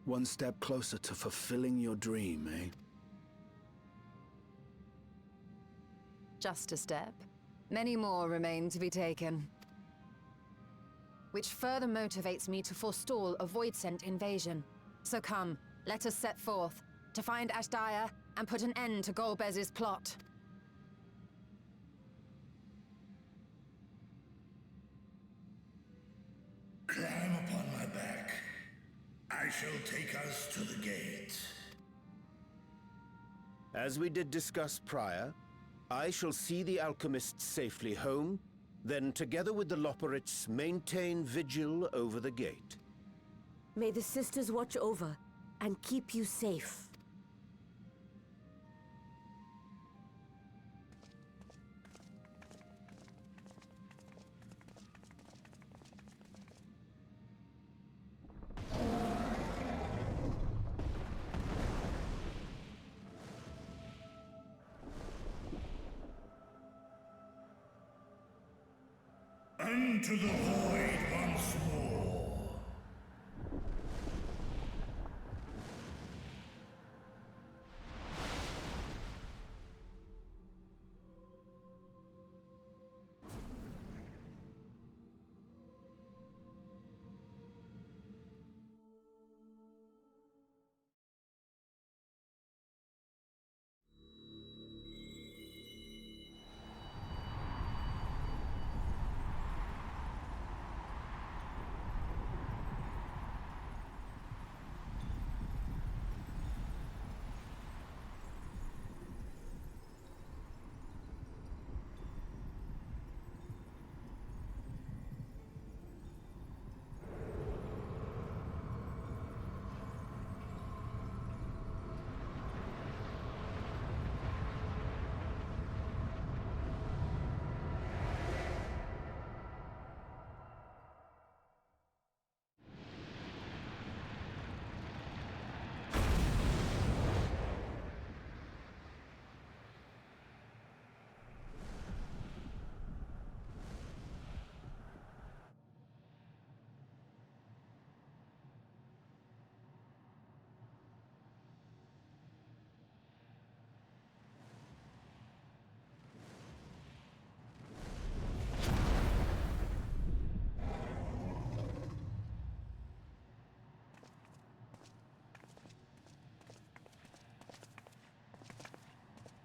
One step closer to fulfilling your dream, eh? Just a step. Many more remain to be taken. Which further motivates me to forestall a void-sent invasion. So come, let us set forth, to find Ashdaya and put an end to Golbez's plot. Climb upon my back. I shall take us to the gate. As we did discuss prior, I shall see the alchemists safely home, then together with the Loporrits maintain vigil over the gate. May the sisters watch over and keep you safe. Unto the void once more.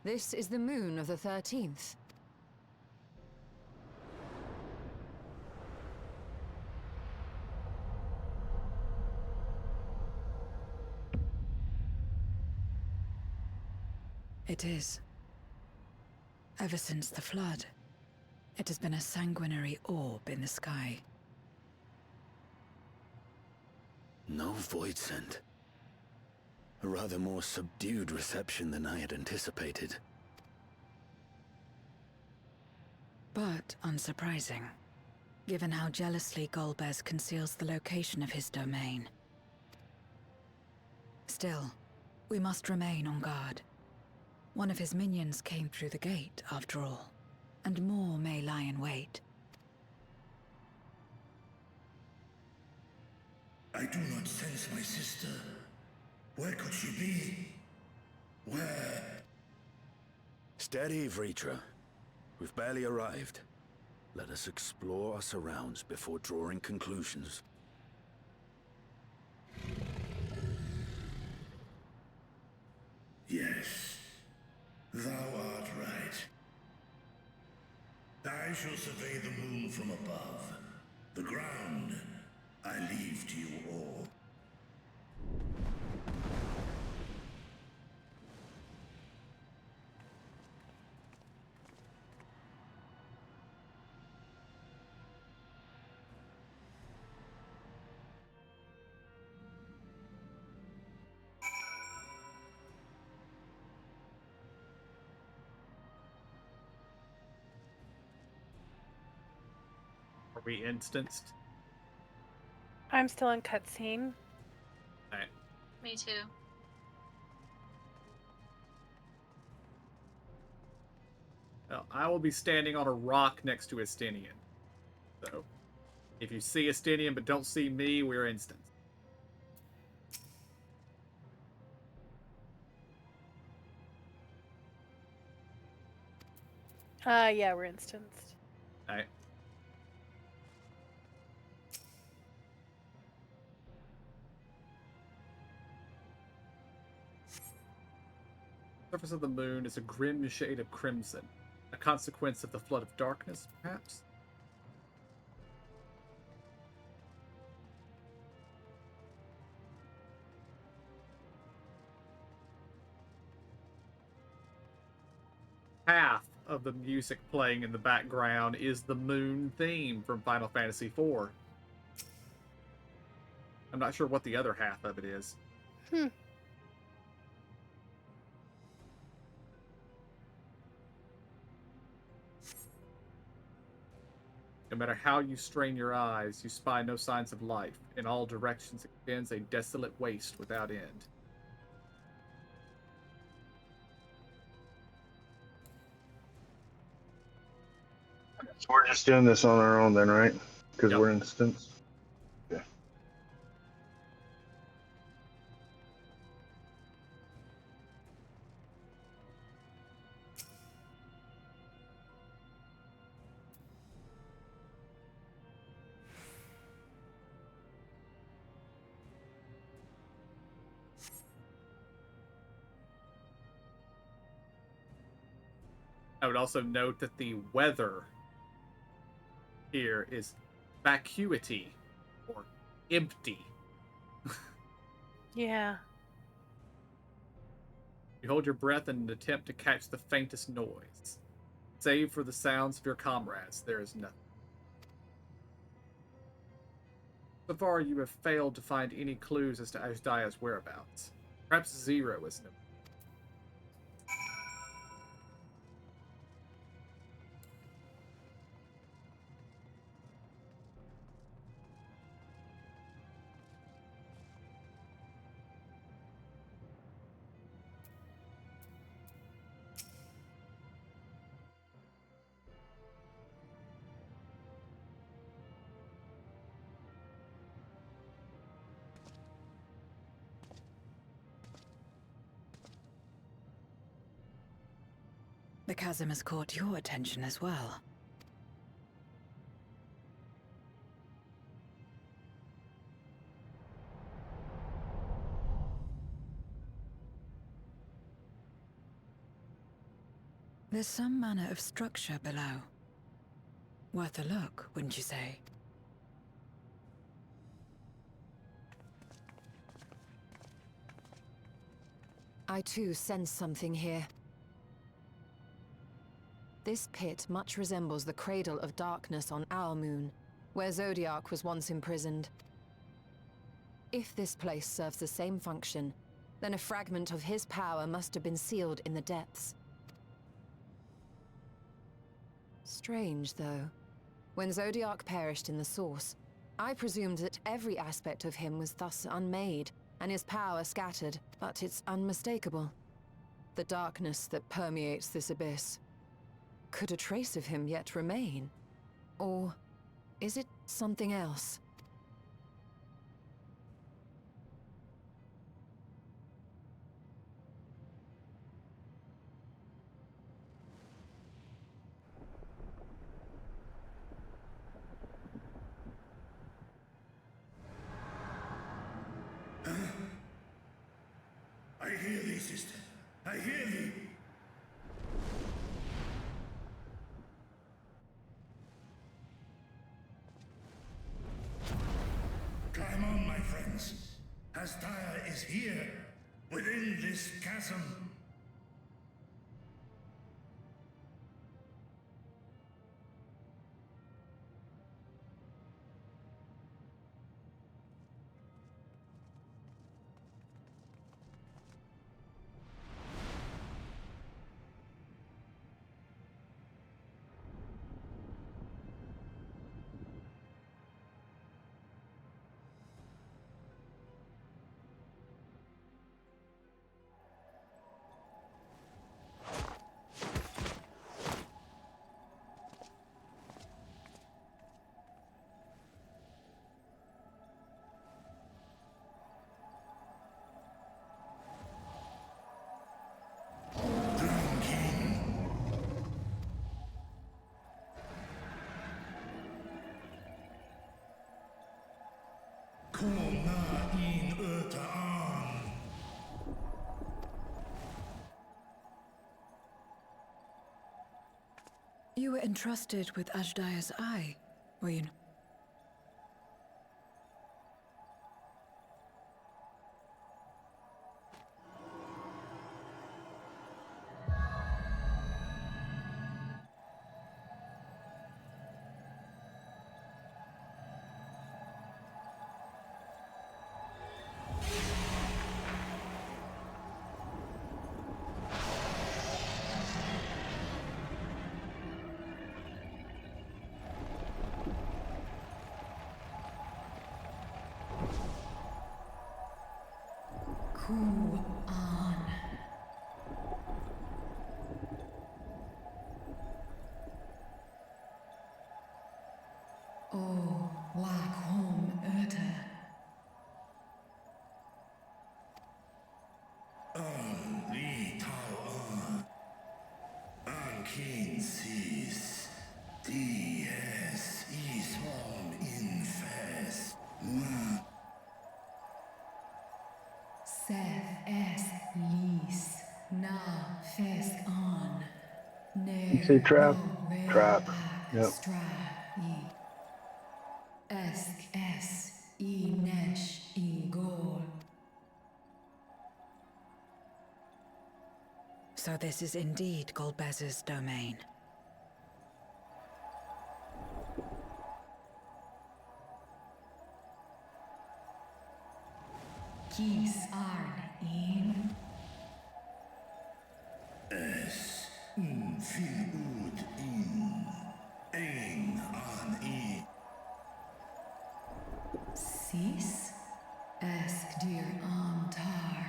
This is the moon of the 13th. It is. Ever since the flood, it has been a sanguinary orb in the sky. No void scent. A rather more subdued reception than I had anticipated. But unsurprising, given how jealously Golbez conceals the location of his domain. Still, we must remain on guard. One of his minions came through the gate, after all, and more may lie in wait. I do not sense my sister. Where could she be? Where? Steady, Vritra. We've barely arrived. Let us explore our surrounds before drawing conclusions. Yes, thou art right. I shall survey the moon from above. The ground I leave to you all. Re-instanced. I'm still in cutscene. Alright. Me too. Well, I will be standing on a rock next to Estinian. So, if you see Estinian but don't see me, we're instanced. Yeah, we're instanced. Alright. Surface of the moon is a grim shade of crimson, a consequence of the flood of darkness, perhaps? Half of the music playing in the background is the moon theme from Final Fantasy IV. I'm not sure what the other half of it is. No matter how you strain your eyes, you spy no signs of life. In all directions extends a desolate waste without end. So we're just doing this on our own then, right? Because Yep. we're instanced. Okay. I would also note that the weather here is vacuity, or empty. Yeah. You hold your breath in an attempt to catch the faintest noise. Save for the sounds of your comrades, there is nothing. So far, you have failed to find any clues as to Ajdaya's whereabouts. Perhaps Zero is no. The chasm has caught your attention as well. There's some manner of structure below. Worth a look, wouldn't you say? I too sense something here. This pit much resembles the cradle of darkness on our moon, where Zodiac was once imprisoned. If this place serves the same function, then a fragment of his power must have been sealed in the depths. Strange, though. When Zodiac perished in the Source, I presumed that every aspect of him was thus unmade, and his power scattered, but it's unmistakable. The darkness that permeates this abyss. Could a trace of him yet remain? Or is it something else? I hear thee, sister. I hear thee. Climb on, my friends. Astaya is here, within this chasm. You were entrusted with Ajdaya's eye, were you? Ku-an. Oh, Wakhom Urta. Li Tao An Kin Sis DS Is Home Infest Seth es lis na fesk on You say ner trap? no Trap. real ak Yep. stra I esk es I nesh I gol. So this is indeed Golbez's domain. Kis arn in Es Fil Ud In Ein An I sis esk dir amtar.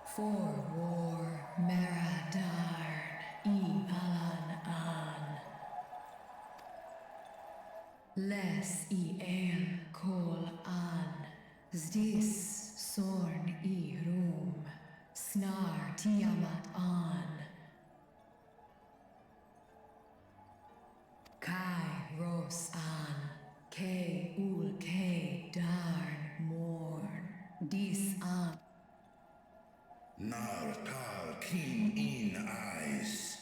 For war Meradarn I Alan An. Les I el kol an. Zdis sorn I rum. Snar Tiamat an. Kai ros an. K ul K darn morn. Dis an. Nar Tal Kin In Eis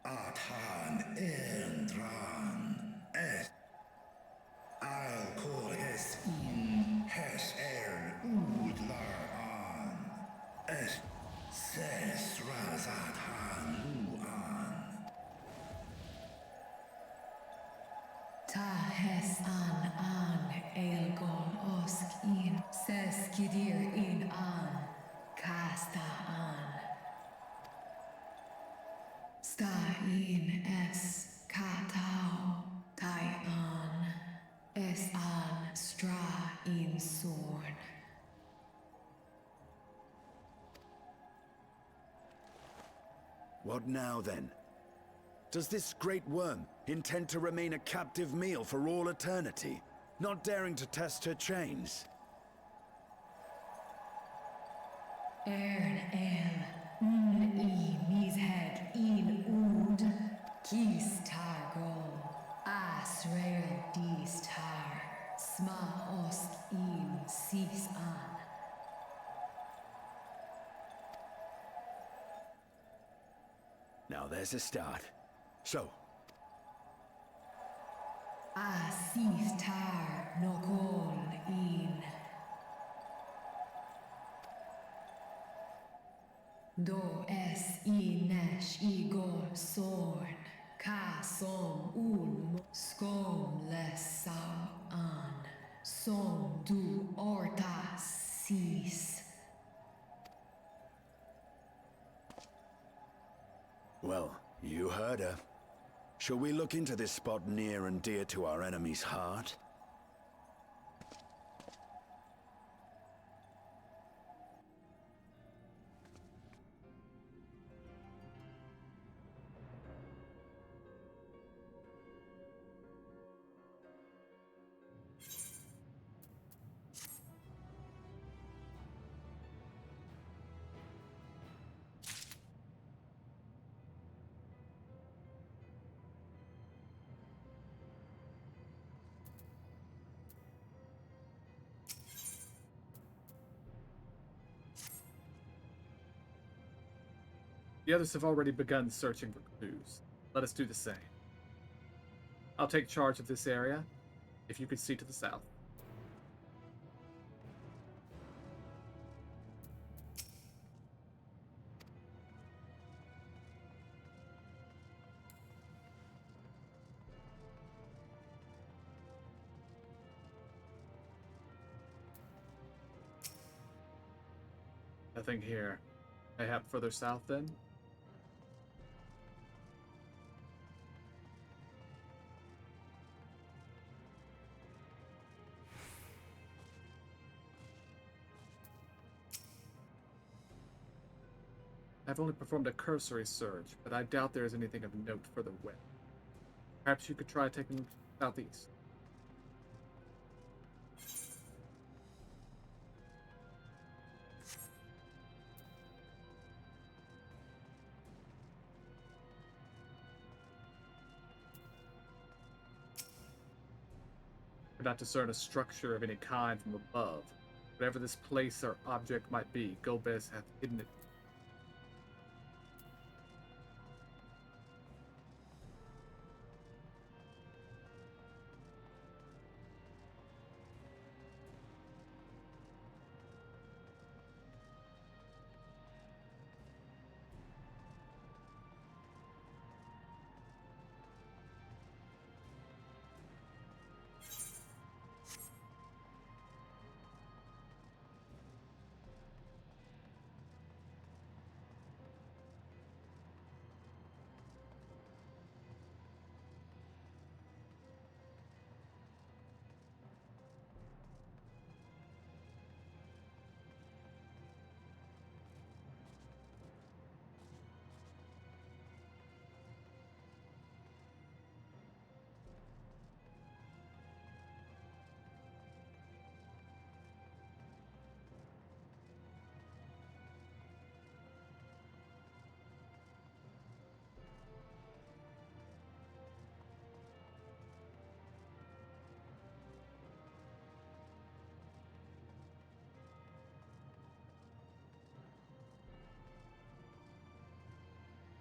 Athan Dran Es Al Kor Es In Hes Ud Lar An Es Ses Razat Han Lu An Ta hes an elgol osk in ses kidir in an kasta an sta in es katao tai an es an stra in sorn. What now, then? Does this great worm intend to remain a captive meal for all eternity, not daring to test her chains? Ern el I mished in ud kis targol asrael dis tar sma osk in sis an. Now there's a start. So, Asis tar nokol in. Do es I nesh igor sorn. Ka som ulm skom lesau an. Som du orta sis. well, you heard her. Shall we look into this spot near and dear to our enemy's heart? The others have already begun searching for clues. Let us do the same. I'll take charge of this area, if you could see to the south. Nothing here. Mayhap further south then? I've only performed a cursory search, but I doubt there is anything of note further west. Perhaps you could try taking southeast. I could not discern a structure of any kind from above. Whatever this place or object might be, Gomez hath hidden it.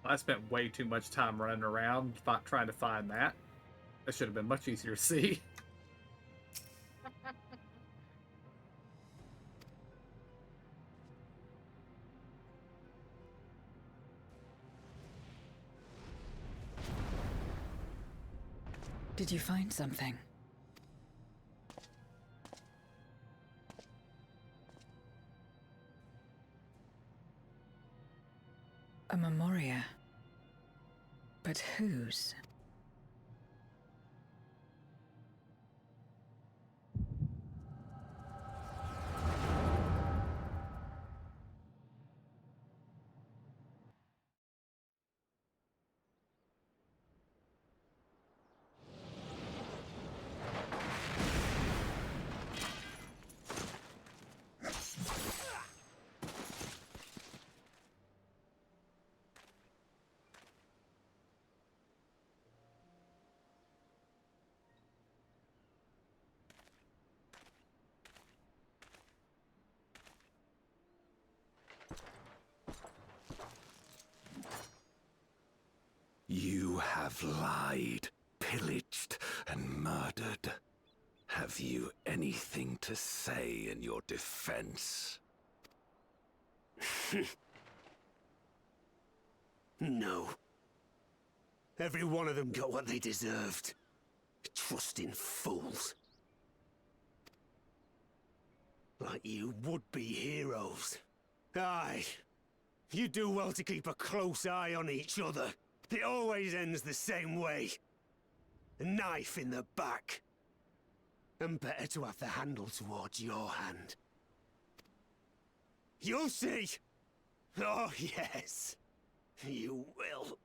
I spent way too much time running around trying to find that. That should have been much easier to see. Did you find something? A memoria. But whose? You have lied, pillaged, and murdered. Have you anything to say in your defense? No. Every one of them got what they deserved. Trusting fools. Like you would-be heroes. Aye. You do well to keep a close eye on each other. It always ends the same way. A knife in the back. And better to have the handle towards your hand. You'll see! Oh, yes. You will.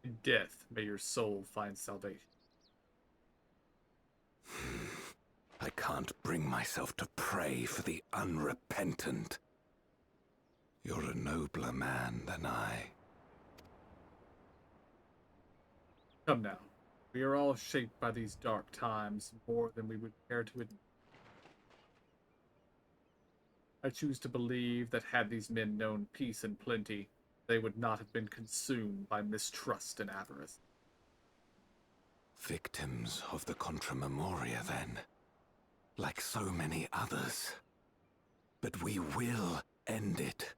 In death, may your soul find salvation. I can't bring myself to pray for the unrepentant. You're a nobler man than I. Come now. We are all shaped by these dark times more than we would care to admit. I choose to believe that had these men known peace and plenty, they would not have been consumed by mistrust and avarice. Victims of the Contra Memoria, then. Like so many others. But we will end it.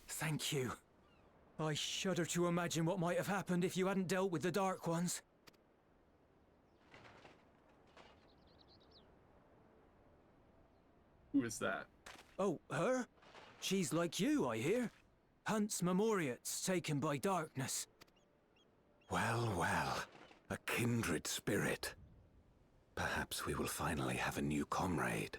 Thank you. I shudder to imagine what might have happened if you hadn't dealt with the Dark Ones. Who is that? Oh, her? She's like you, I hear. Hunts Memoriats taken by darkness. Well, well. A kindred spirit. Perhaps we will finally have a new comrade.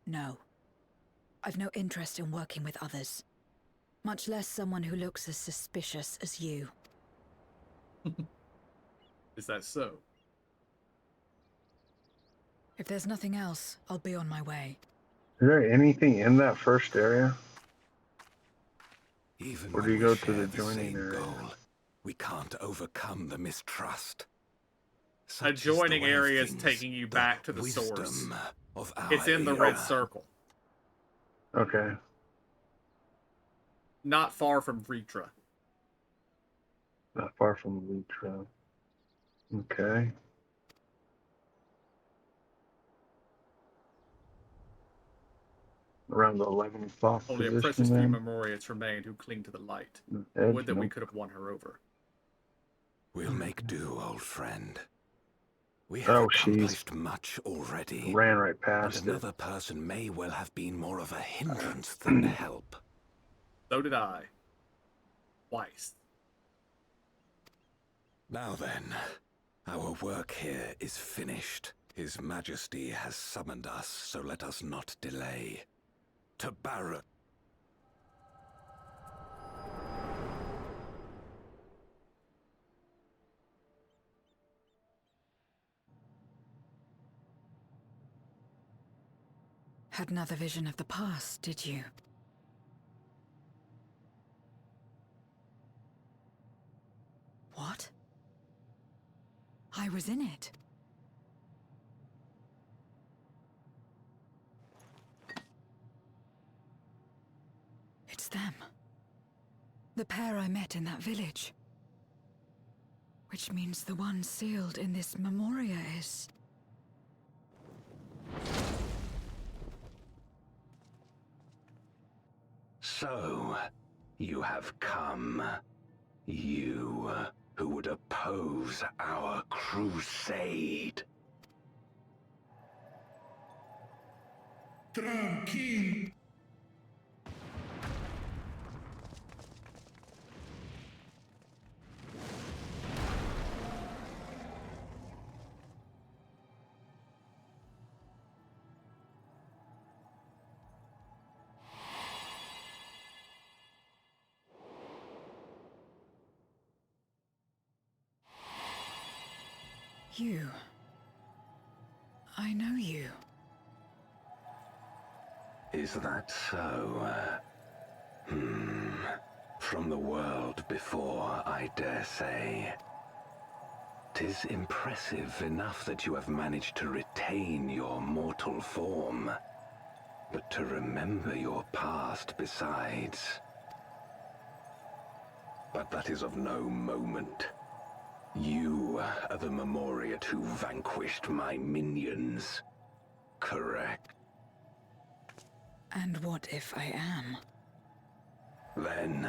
No. I've no interest in working with others. Much less someone who looks as suspicious as you. Is that so? If there's nothing else, I'll be on my way. Is there anything in that first area? Even or do when you we go share to the the joining same area? goal, we can't overcome the mistrust. A Such is the joining way of area is things, taking you back to the source. wisdom of our It's in the era. red circle. Okay. Not far from Vritra. Not far from Lutra. Okay. Around the 11 o'clock Only a position precious few then. Memoriats remain who cling to the light. Edge, Would that we nope. could have won her over. We'll make do, old friend. We have Oh, accomplished much already. ran right And past it. another person may well have been more of a hindrance than help. So did I. Twice. Now then, our work here is finished. His Majesty has summoned us, so let us not delay. To Baron. Had another vision of the past, did you? What? I was in it. It's them. The pair I met in that village. Which means the one sealed in this Memoria is... So, you have come. You, who would oppose our crusade. Tranquil. You. I know you. Is that so? From the world before, I dare say. 'Tis impressive enough that you have managed to retain your mortal form. But to remember your past besides. But that is of no moment. You are the Memoriat who vanquished my minions. Correct. And what if I am? Then,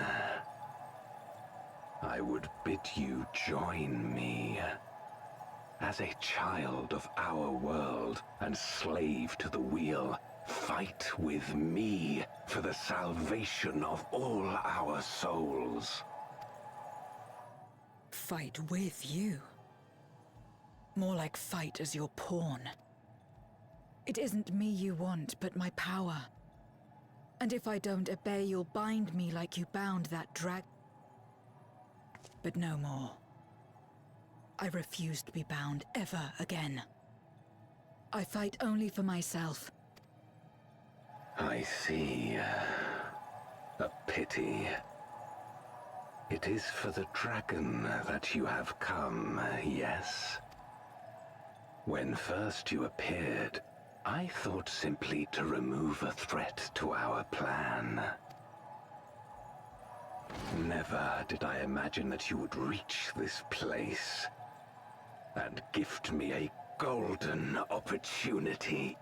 I would bid you join me. As a child of our world and slave to the wheel, fight with me for the salvation of all our souls. fight with you. More like fight as your pawn. It isn't me you want, but my power. And if I don't obey, you'll bind me like you bound that But no more. I refuse to be bound ever again. I fight only for myself. I see. A pity. It is for the dragon that you have come, yes? When first you appeared, I thought simply to remove a threat to our plan. Never did I imagine that you would reach this place and gift me a golden opportunity.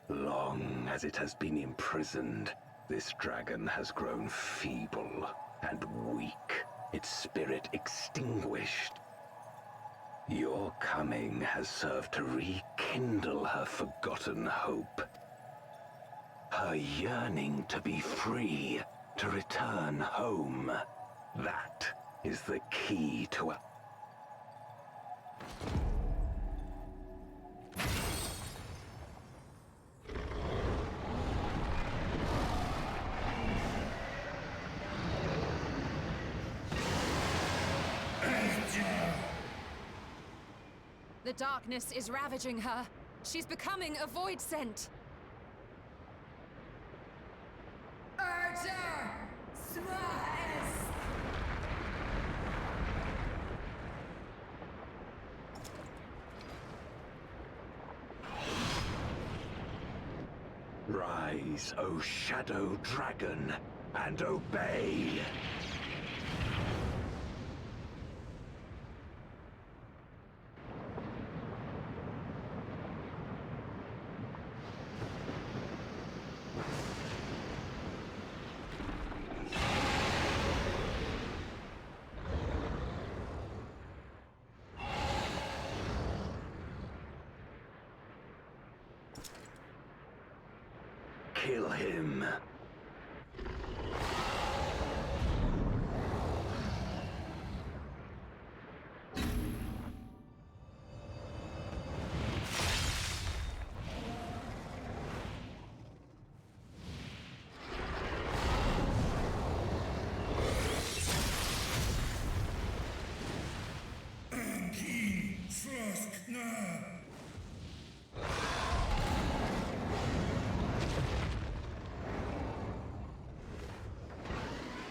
Long as it has been imprisoned, this dragon has grown feeble and weak, its spirit extinguished. Your coming has served to rekindle her forgotten hope. Her yearning to be free, to return home. That is the key to a... The darkness is ravaging her. She's becoming a void scent. Archer! Smash! Rise, O Shadow Dragon, and obey! Kill him.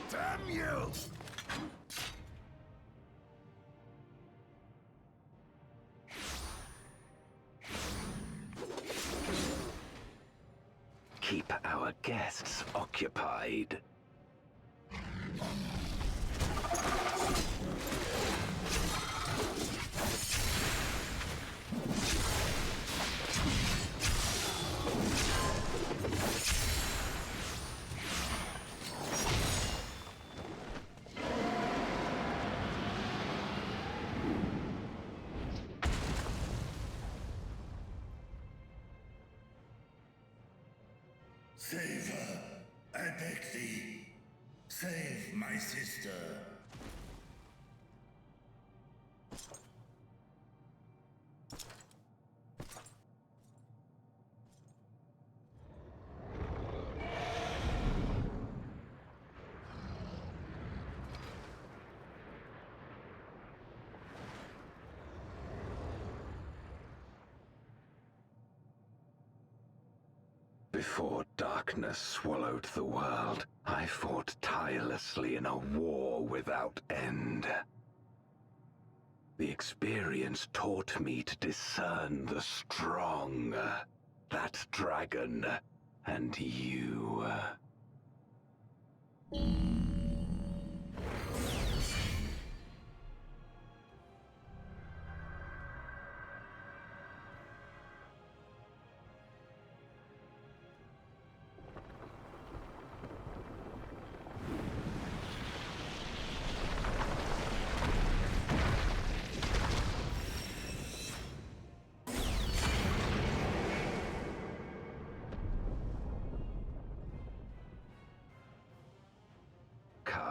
Damn you! Keep our guests occupied. Save her, I beg thee. Save my sister. Before darkness swallowed the world, I fought tirelessly in a war without end. The experience taught me to discern the strong, that dragon, and you.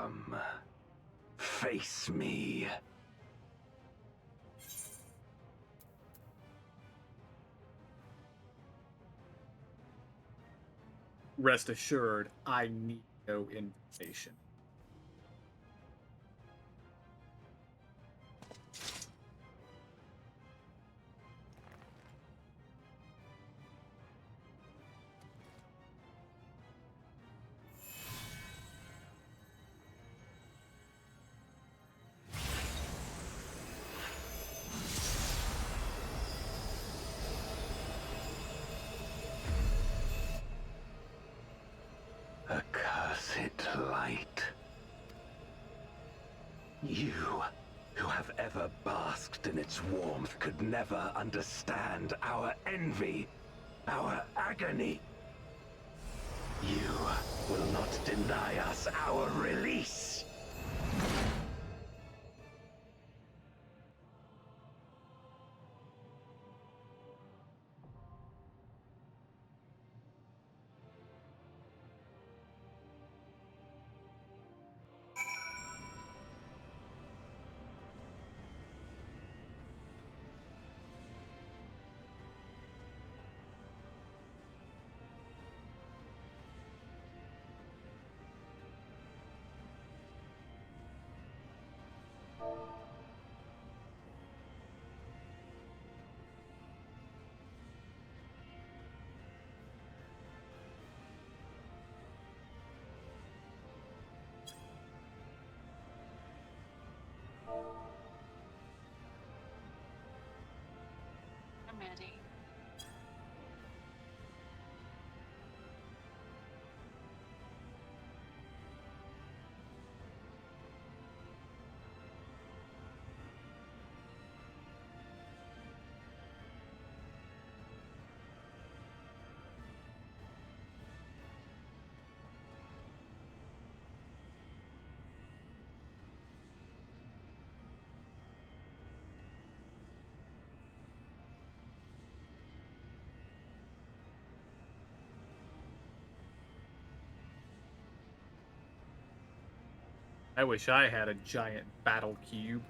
Come. Face me. Rest assured, I need no invitation. Accursed light. You, who have ever basked in its warmth, could never understand our envy, our agony. You will not deny us our release. I'm ready. I wish I had a giant battle cube.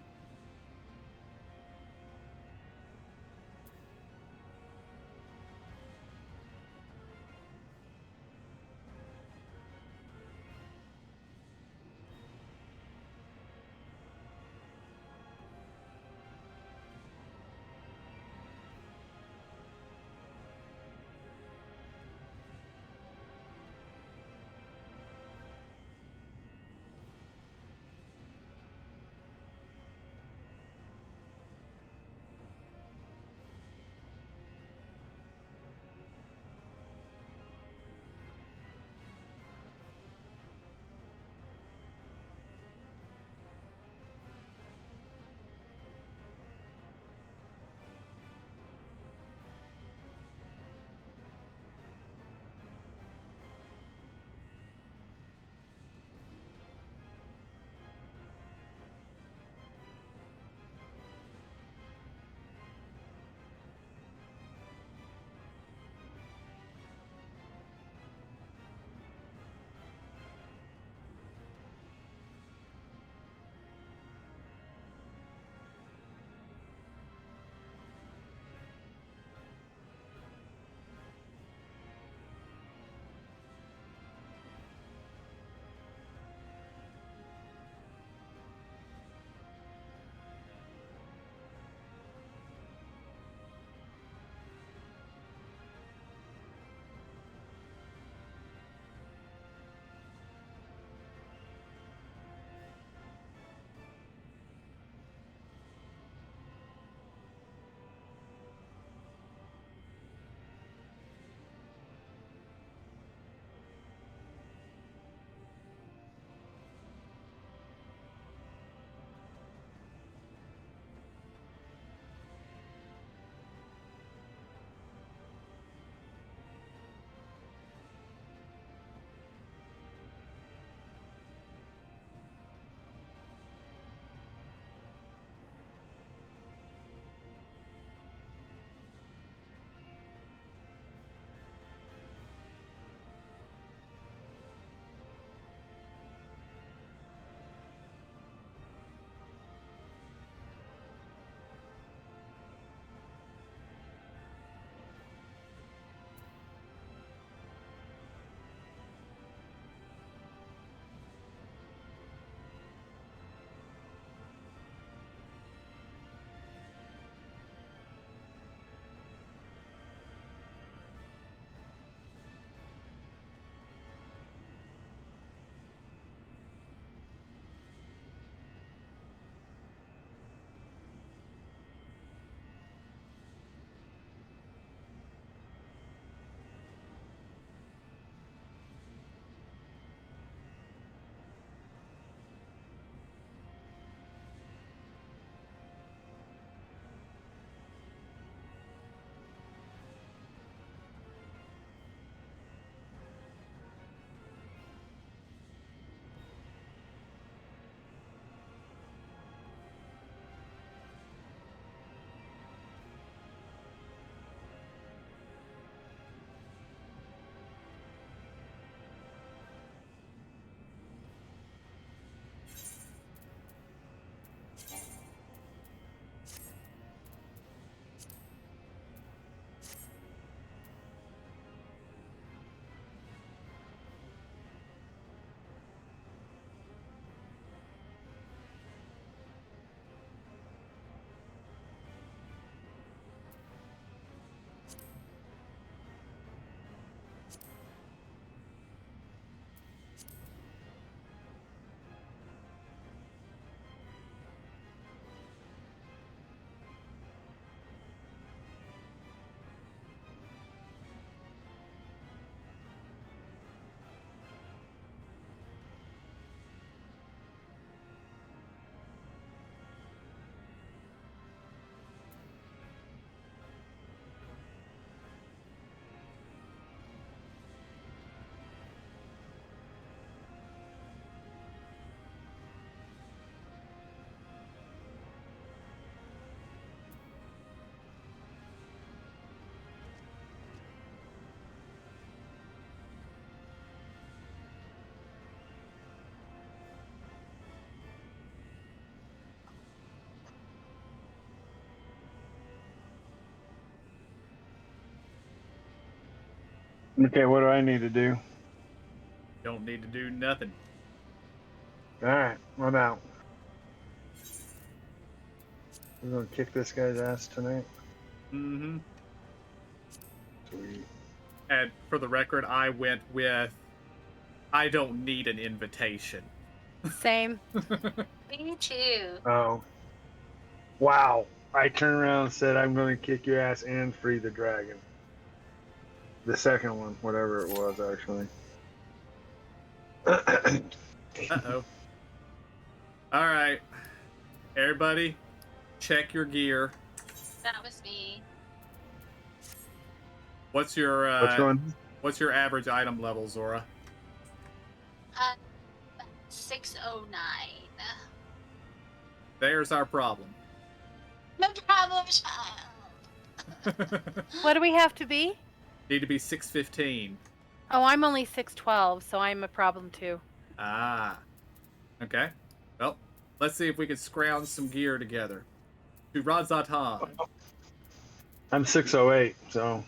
Okay, what do I need to do? Don't need to do nothing. All right, I'm out. We're gonna kick this guy's ass tonight. Mm-hmm. Sweet. And for the record, I went with I don't need an invitation. Same. Me too. Oh. Wow. I turned around and said, I'm going to kick your ass and free the dragon. The second one, whatever it was, actually. Uh-oh. All right. Everybody, check your gear. That was me. What's your What's going? What's your average item level, Zora? 609. There's our problem. No problem, child. What do we have to be? Need to be 615. Oh, I'm only 612, so I'm a problem too. Ah. Okay. Well, let's see if we can scrounge some gear together. To Radzatan. I'm 608, so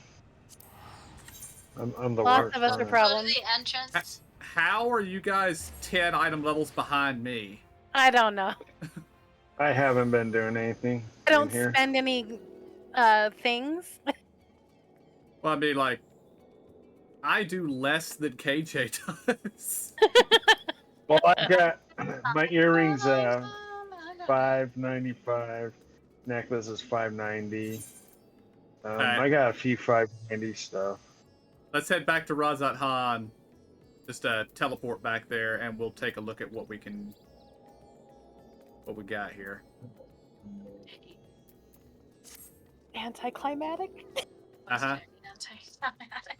I'm the Lots worst. of us are Go to problems. the entrance. How are you guys 10 item levels behind me? I don't know. I haven't been doing anything. I don't in here. spend any things. Well, I mean, like, I do less than KJ does. Well, I've got my earrings, $595. Necklace is $590. Alright. I got a few $590 stuff. Let's head back to Razat Han. Just teleport back there, and we'll take a look at what we got here. Anticlimactic? Uh-huh. Anticlimactic.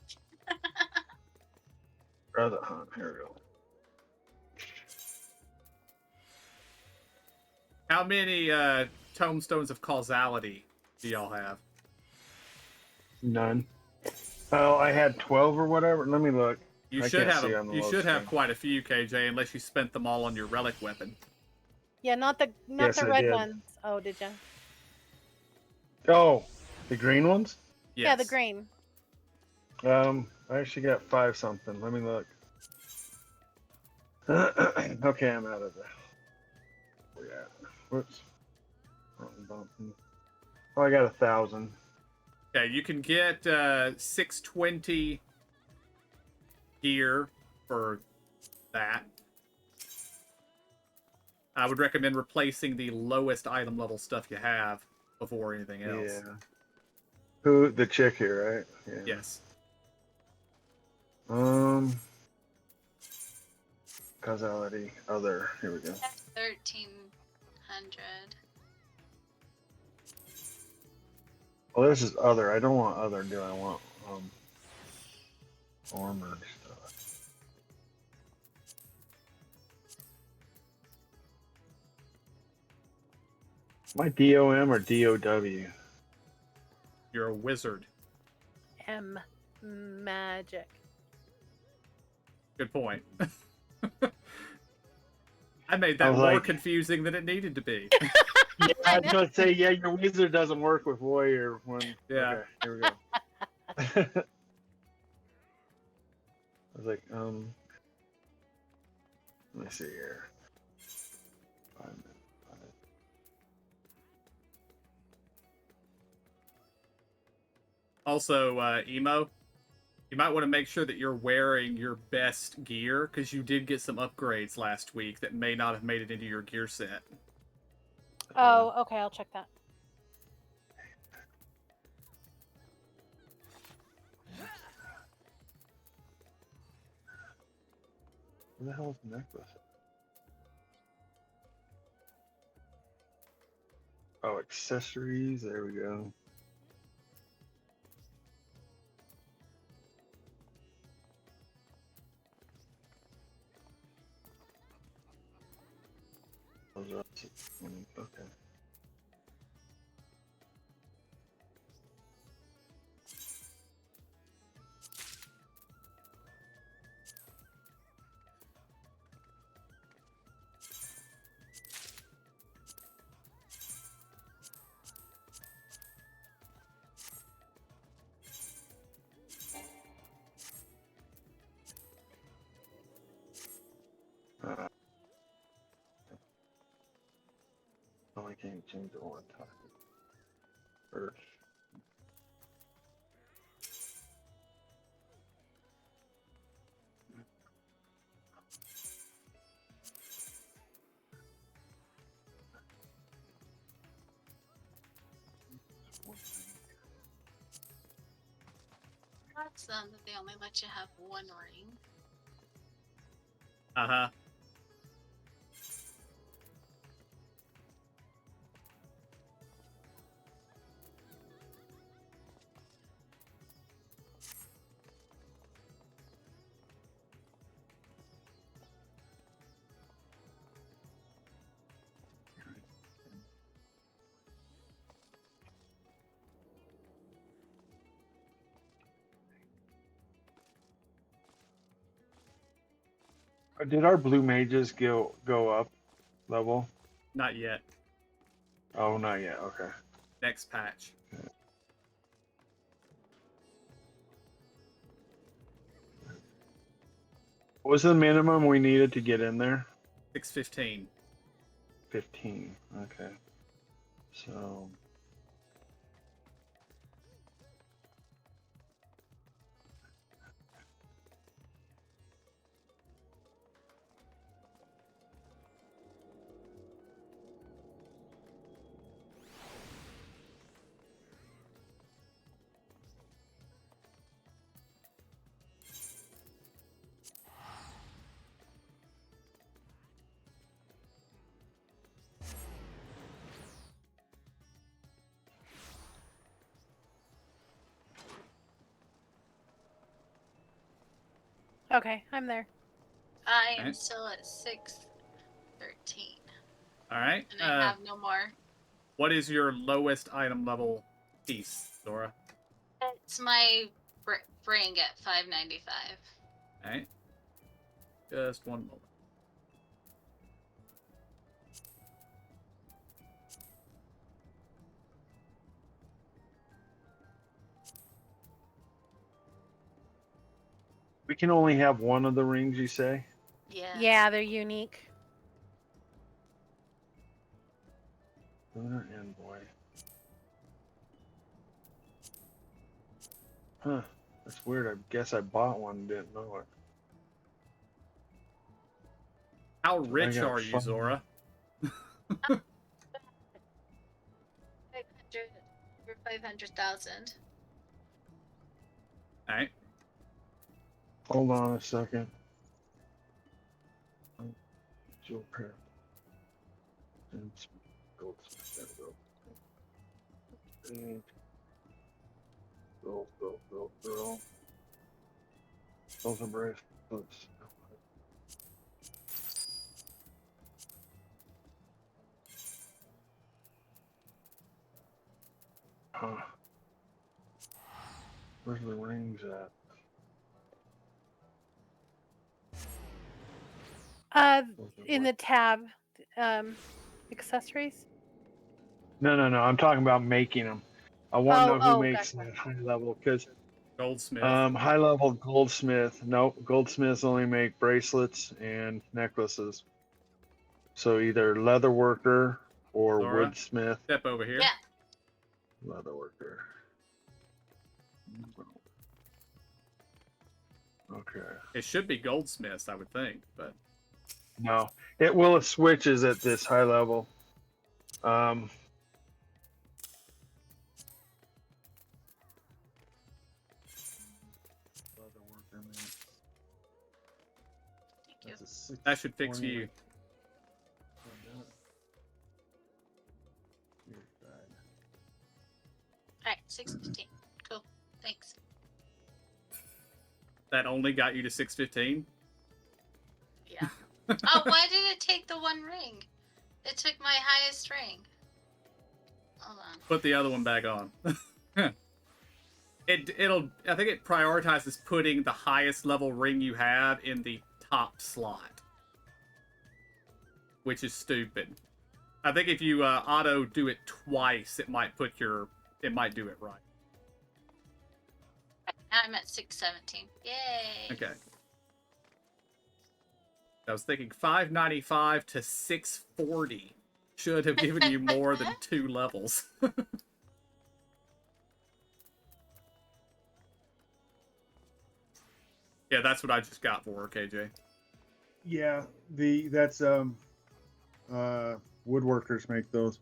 Brother Hunt, here we go. How many tomestones of causality do y'all have? None. Oh, I had 12 or whatever. Let me look. You I should can't have see on the you load should have screen. quite a few, KJ, unless you spent them all on your relic weapon. Yeah, not the Yes, I red did. ones. Oh, did you? Oh, the green ones? Yeah, the green. I actually got 5 something. Let me look. Okay, I'm out of there. Where we at? Whoops. Wrong button. Oh, I got 1,000. Okay, you can get 620 gear for that. I would recommend replacing the lowest item level stuff you have before anything else. Yeah. Who? The chick here, right? Yeah. Yes. Causality. Other. Here we go. 1300. Well, this is other. I don't want other, do I? Want armor stuff. My DOM or DOW? You're a wizard. Magic. Good point. I made I that was more like- confusing than it needed to be. Yeah, I was gonna say, yeah, your wizard doesn't work with warrior when. Yeah. Okay, here we go. I was like, let me see here. 5 minutes. Also, Emo, you might want to make sure that you're wearing your best gear, because you did get some upgrades last week that may not have made it into your gear set. Oh, okay, I'll check that. Where the hell is the necklace? Oh, accessories. There we go. Okay. Oh, I can't change it one time. Earth. That's them that they only let you have one ring. Uh-huh. Did our blue mages go up level? Not yet. Oh, not yet. Okay. Next patch. What was the minimum we needed to get in there? 615. 15. Okay. So. Okay, I'm there. I am Okay. still at 613. All right. And I have no more. What is your lowest item level piece, Zora? It's my ring at 595. All right. Just one moment. We can only have one of the rings, you say? Yeah. Yeah, they're unique. Lunar Envoy. Huh. That's weird. I guess I bought one and didn't know it. How rich got are you, fun. Zora? 500 for 500,000. All right. Hold on a second. Jewel pair. And goldsmith. There we go. Girl. Those are bracelets. Huh. Where's the rings at? In the tab, accessories. No. I'm talking about making them. I want to know who makes gotcha. that high level because Goldsmith. high level goldsmith. Nope, goldsmiths only make bracelets and necklaces. So either leather worker or Zora, woodsmith. step over here. Yeah. Leather worker. Okay. It should be goldsmiths, I would think, but No, it will have switches at this high level. Leather worker, man. That's a that should fix 620. you. Alright, 615. Cool. Thanks. That only got you to 615. Yeah. Oh, why did it take the one ring? It took my highest ring. Hold on. Put the other one back on. It'll. I think it prioritizes putting the highest level ring you have in the top slot, which is stupid. I think if you auto do it twice, it might put your. It might do it right. Now I'm at 617. Yay! Okay. I was thinking 595 to 640 should have given you more than 2 levels. Yeah, that's what I just got for her, KJ. Yeah, that's woodworkers make those.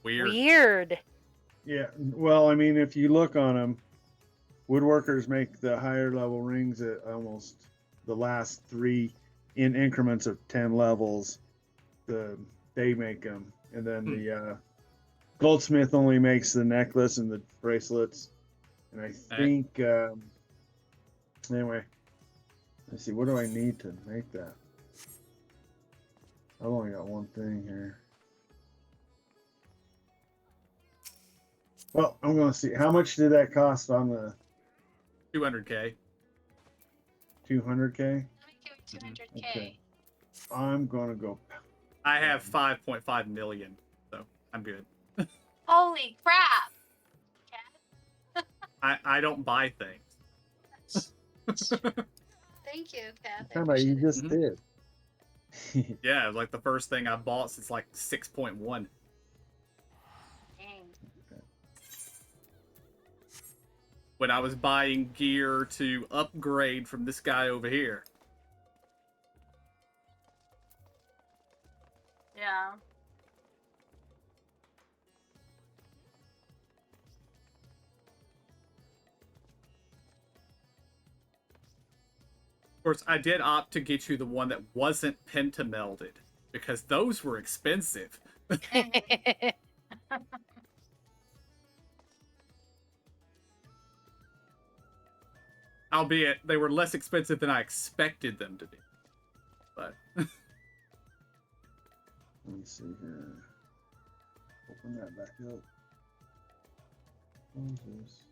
Weird. Yeah, well, I mean, if you look on them, woodworkers make the higher level rings at almost the last 3 in increments of 10 levels. They make them, and then the goldsmith only makes the necklace and the bracelets. And I think anyway, let's see, what do I need to make that? I've only got one thing here. Well, I'm going to see. How much did that cost on the 200K. 200K? 200K. Okay. I'm going to go. I have 5.5 million, so I'm good. Holy crap! I don't buy things. Thank you, Kath. How about you just did? Yeah, like the first thing I bought since like 6.1. When I was buying gear to upgrade from this guy over here. Yeah. Of course, I did opt to get you the one that wasn't pentamelded, because those were expensive. Albeit, they were less expensive than I expected them to be. But... Let's see here. Open that back up. What is this?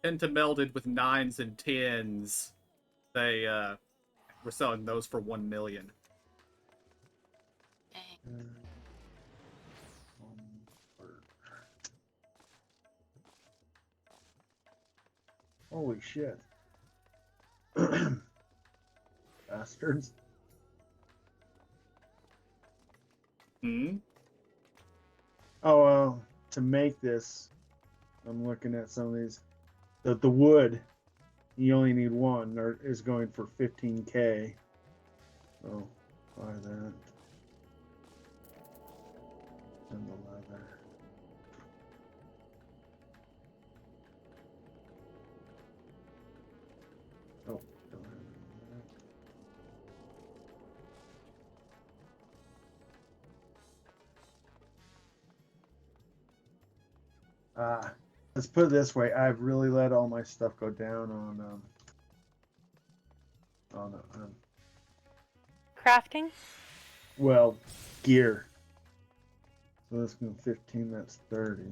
Pentamelded with 9s and 10s. They were selling those for 1 million. Holy shit. Bastards. Oh, to make this, I'm looking at some of these. The wood, you only need one, or is going for 15K. Oh, buy that. And the leather. Oh, don't have that. Let's put it this way: I've really let all my stuff go down on Crafting? well, gear. So that's going 15. That's 30.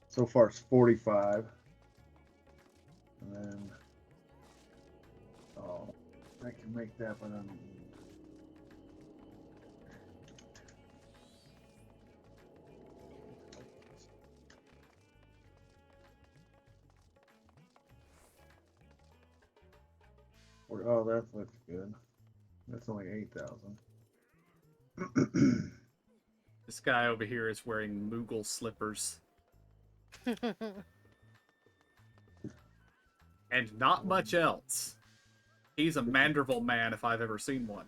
So far, it's 45. And then, oh, I can make that, but I'm. Oh, that looks good. That's only 8,000. This guy over here is wearing Moogle slippers. And not much else. He's a Manderville man if I've ever seen one.